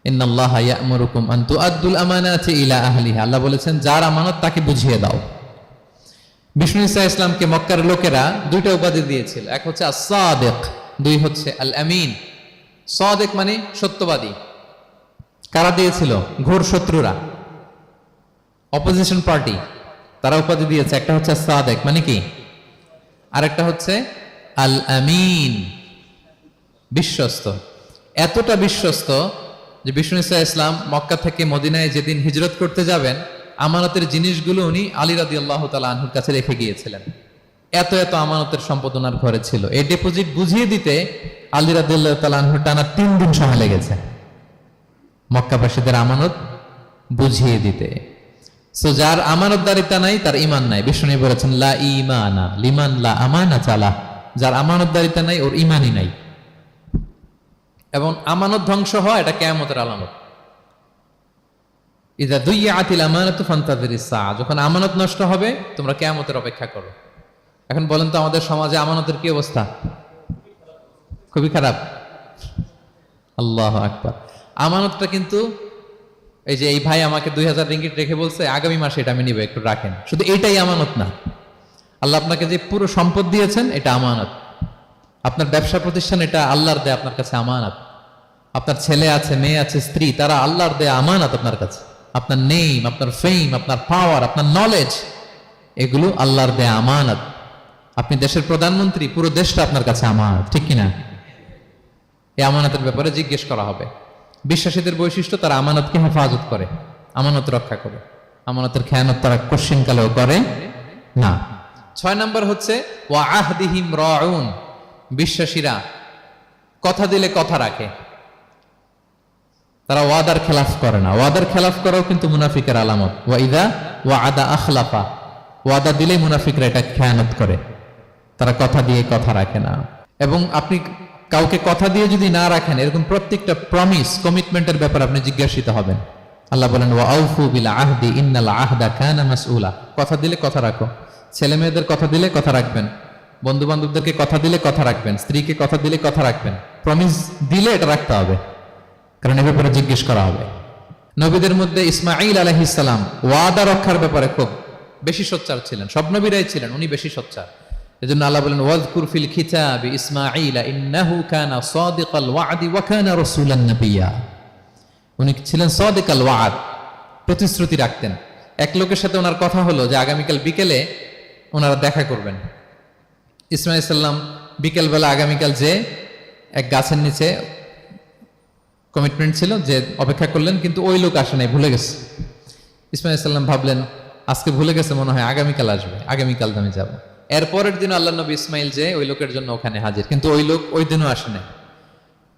ইন্নাল্লাহা ইয়া'মুরুকুম আন তুআদ্দুল আমানাতি ইলা আহলিহা, আল্লাহ বলেছেন যার আমানত তাকে বুঝিয়ে দাও। বিষ্ণু ঈসা ইসলামকে মক্কার লোকেরা 2টা উপাধি দিয়েছিল, এক হচ্ছে আস-সাদিক, 2 হচ্ছে আল আমিন। সাদিক মানে সত্যবাদী। কারা দিয়েছিল? ঘোর শত্রুরা, অপোজিশন পার্টি, তারা উপাধি দিয়েছে। একটা হচ্ছে সাদিক মানে কি, আর একটা হচ্ছে আল আমিন, বিশ্বস্ত। এতটা বিশ্বস্ত যে বিষ্ণু ঈসা ইসলাম মক্কা থেকে মদিনায় যেদিন হিজরত করতে যাবেন, আমানতের জিনিসগুলো উনি আলী রাদিয়াল্লাহু তাআলা আনহুর কাছে রেখে গিয়েছিলেন। এত এত আমানতের সম্পদ ওনার ঘরে ছিল। এই ডিপোজিট বুঝিয়ে দিতে আলী রাদিয়াল্লাহু তাআলা আনহুর টানা 3 দিন সময় লেগেছে, মক্কাবাসীদের আমানত বুঝিয়ে দিতে। সো যার আমানতদারিতা নাই তার ঈমান নাই। বিষ্ণু বলেছেন লা ঈমানা লিমান লা আমানাতা লাহ, যার আমানতদারিতা নাই ওর ঈমানই নাই। এবং আমানত ধ্বংস হয় এটা কিয়ামতের আলামত। ইযা দুইয়াতিল আমানাতু ফান্তাযিরিস সাআ, যখন আমানত নষ্ট হবে তোমরা কিয়ামতের অপেক্ষা করো। এখন বলেন তো আমাদের সমাজে আমানতের কি অবস্থা? খুবই খারাপ। আল্লাহু আকবার। আমানতটা কিন্তু এই যে এই ভাই আমাকে 2000 রিঙ্গিট রেখে বলছে আগামী মাসে এটা আমি নিব, একটু রাখেন, শুধু এটাই আমানত না। আল্লাহ আপনাকে যে পুরো সম্পদ দিয়েছেন এটা আমানত। আপনার ব্যবসা প্রতিষ্ঠান এটা আল্লাহর দেয়া আপনার কাছে আমানত। আপনার ছেলে আছে, মেয়ে আছে, স্ত্রী, তারা আল্লাহর দেয়া আমানত আপনার কাছে। আপনার নেম, আপনার ফেম, আপনার পাওয়ার, আপনার নলেজ, এগুলো আল্লাহর দেয়া আমানত। আপনি দেশের প্রধানমন্ত্রী, পুরো দেশটা আপনার কাছে আমানত, ঠিক কিনা? এই আমানতের ব্যাপারে জিজ্ঞেস করা হবে। বিশ্বাসীদের বৈশিষ্ট্য তারা আমানতকে হেফাজত করে, আমানত রক্ষা করে। আমানতের খেয়ানত তারা কোশ্চিন কালেও করে না। 6 নম্বর হচ্ছে ওয়া আহদিহিম রাউন, বিশ্বাসীরা কথা দিলে কথা রাখে, তারা ওয়াদার খেলাফ করে না। ওয়াদার খেলাফ করাও কিন্তু মুনাফিকের আলামত। ওয়া ইযা ওয়াআদা আখলাফা, ওয়াদা দিলেই মুনাফিকরা এটা খেয়ানত করে, তারা কথা দিয়ে কথা রাখে না। এবং আপনি কাউকে কথা দিয়ে যদি না রাখেন, এরকম প্রত্যেকটা প্রমিস, কমিটমেন্টের ব্যাপারে আপনি জিজ্ঞাসিত হবেন। আল্লাহ বলেন ওয়া আউফু বিল আহদি ইন্নাল আহদা কানা মাসউলা, কথা দিলে কথা রাখো। ছেলে মেয়েদের কথা দিলে কথা রাখবেন, বন্ধু বান্ধবদেরকে কথা দিলে কথা রাখবেন, স্ত্রীকে কথা দিলে কথা রাখবেন। প্রমিস দিলে এটা রাখতে হবে, কারণ এ ব্যাপারে জিজ্ঞেস করা হবে। নবীদের মধ্যে ইসমাঈল আলাইহিস সালাম ওয়াদা রক্ষার ব্যাপারে খুব বেশি সোচ্চার ছিলেন, সব নবীরাই ছিলেন, উনি বেশি সোচ্চার। এজন্য আল্লাহ বলেন ওয়াজকুর ফিল কিতাবি ইসমাঈল ইন্নাহু কানা সাদিকাল ওয়াদি ওয়া কানা রাসূলান নাবিয়্যা। উনি ছিলেন সাদিকাল ওয়াদ, প্রতিশ্রুতি রাখতেন। এক লোকের সাথে ওনার কথা হলো যে আগামীকাল বিকেলে ওনারা দেখা করবেন। ইসমাঈল সাল্লাম বিকেলবেলা আগামীকাল যে এক গাছের নিচে কমিটমেন্ট ছিল যে অপেক্ষা করলেন, কিন্তু ওই লোক আসে নাই, ভুলে গেছে। ইসমাঈল সাল্লাম ভাবলেন আজকে ভুলে গেছে, মনে হয় আগামীকাল আসবে, আগামীকাল আমি যাব। এরপরের দিন আল্লাহ নবী ইসমাইল যে ওই লোকের জন্য ওখানে হাজির, কিন্তু ওই লোক ওই দিনও আসে নাই।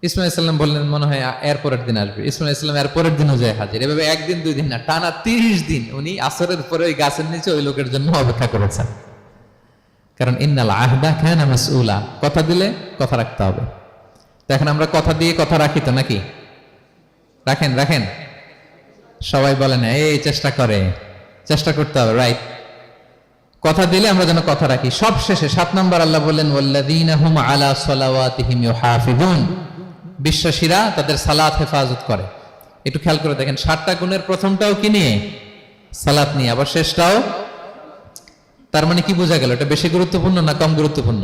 ইসমাইল সাল্লাম বললেন মনে হয় এরপরের দিন আসবে। ইসমাইল সাল্লাম এরপরের দিনও যায় হাজির। এভাবে একদিন দুই দিন না, টানা 30 দিন উনি আসরের পরে ওই গাছের নিচে ওই লোকের জন্য অপেক্ষা করেছেন। কারণ ইন্নাল আহদা কানা মাসউলা, কথা দিলে কথা রাখতে হবে। তো এখন আমরা কথা দিয়ে কথা রাখি তো নাকি? রাখেন রাখেন, সবাই বলেন এই চেষ্টা করতে হবে, রাইট? কথা দিলে আমরা যেন কথা রাখি। সব শেষে 7 নম্বর আল্লাহ বললেন ওয়াল্লাযীনা হুম আলা সালাওয়াতিহিম ইউহাফিজুন, বিশ্বাসীরা তাদের সালাত হেফাজত করে। একটু খেয়াল করে দেখেন, 7টা গুণের প্রথমটাও কি নিয়ে? সালাত নিয়ে, আবার শেষটাও। তার মানে কি বোঝা গেল? এটা বেশি গুরুত্বপূর্ণ না কম গুরুত্বপূর্ণ?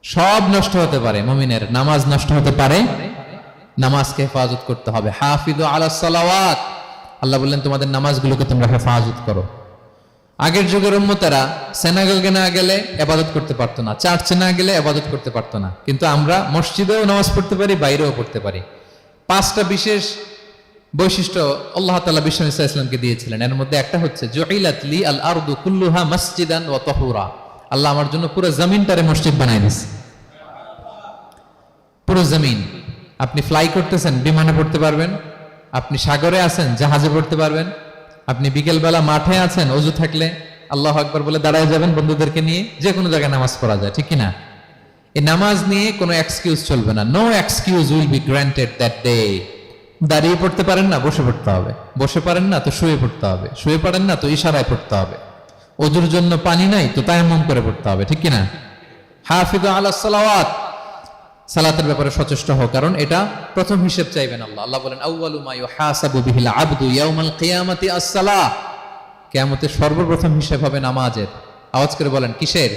সব নষ্ট হতে পারে, মুমিনের নামাজ নষ্ট হতে পারে, নামাজকে হেফাজত করতে হবে। হাফিজু আলা সালাওয়াত, আল্লাহ বললেন তোমাদের নামাজগুলোকে তোমরা হেফাজত করো। আগের যুগের উম্মতেরা সেনাগলকে না গেলে ইবাদত করতে পারতো না, চার্চে না গেলে ইবাদত করতে পারতো না, কিন্তু আমরা মসজিদেও নামাজ পড়তে পারি, বাইরেও পড়তে পারি। 5টা বিশেষ বৈশিষ্ট্য আল্লাহ তাআলা বিশ্বনবী সাল্লাল্লাহু আলাইহি ওয়াসাল্লামকে দিয়েছিলেন। এর মধ্যে একটা হচ্ছে জুইলাত লি আল আরদু কুল্লুহা মাসজিদান ওয়া তাহুরা, আল্লাহ আমার জন্য পুরো জমিনটারে মসজিদ বানায় দিয়েছে। পুরো জমিন, আপনি ফ্লাই করতেছেন, বিমানে পড়তে পারবেন, আপনি সাগরে আছেন, জাহাজে পড়তে পারবেন, আপনি বিকেলবেলা মাঠে আছেন, অজু থাকলে আল্লাহু আকবার বলে দাঁড়ায় যাবেন, বন্ধুদেরকে নিয়ে যে কোনো জায়গায় নামাজ পড়া যায়, ঠিক কিনা? এই নামাজ নিয়ে কোনো এক্সকিউজ চলবে না। No excuse will be granted that day. দাঁড়িয়ে পড়তে পারেন না, বসে পড়তে হবে। বসে পারেন না তো শুয়ে পড়তে হবে। শুয়ে পারেন না তো ইশারায় পড়তে হবে। অজুর জন্য পানি নাই তো তায়াম্মুম করে পড়তে হবে, ঠিক কিনা? হাফিজু আলা সালাওয়াত, সালাতের ব্যাপারে সচেষ্ট হও, কারণ এটা প্রথম হিসেব চাইবেন আল্লাহ। আল্লাহ বলেন আউয়ালু মা ইউহাসাবু বিহিল আবদু ইয়াউমাল কিয়ামাতি আস-সালাহ, কিয়ামতের সর্বপ্রথম হিসেব হবে নামাজের। আওয়াজ করে বলেন কিসের?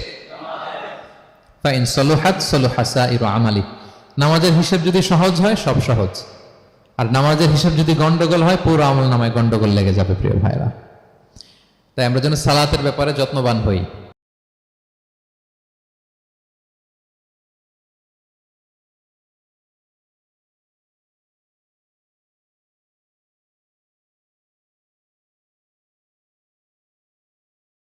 ফা ইন সালুহাত সালুহা সাইরু আমালি, নামাজের হিসেব যদি সহজ হয় সব সহজ, আর নামাজের হিসেব যদি গন্ডগোল হয় পুরো আমল নামায় গন্ডগোল লেগে যাবে। প্রিয় ভাইরা, তাই আমরা যেন সালাতের ব্যাপারে যত্নবান হই।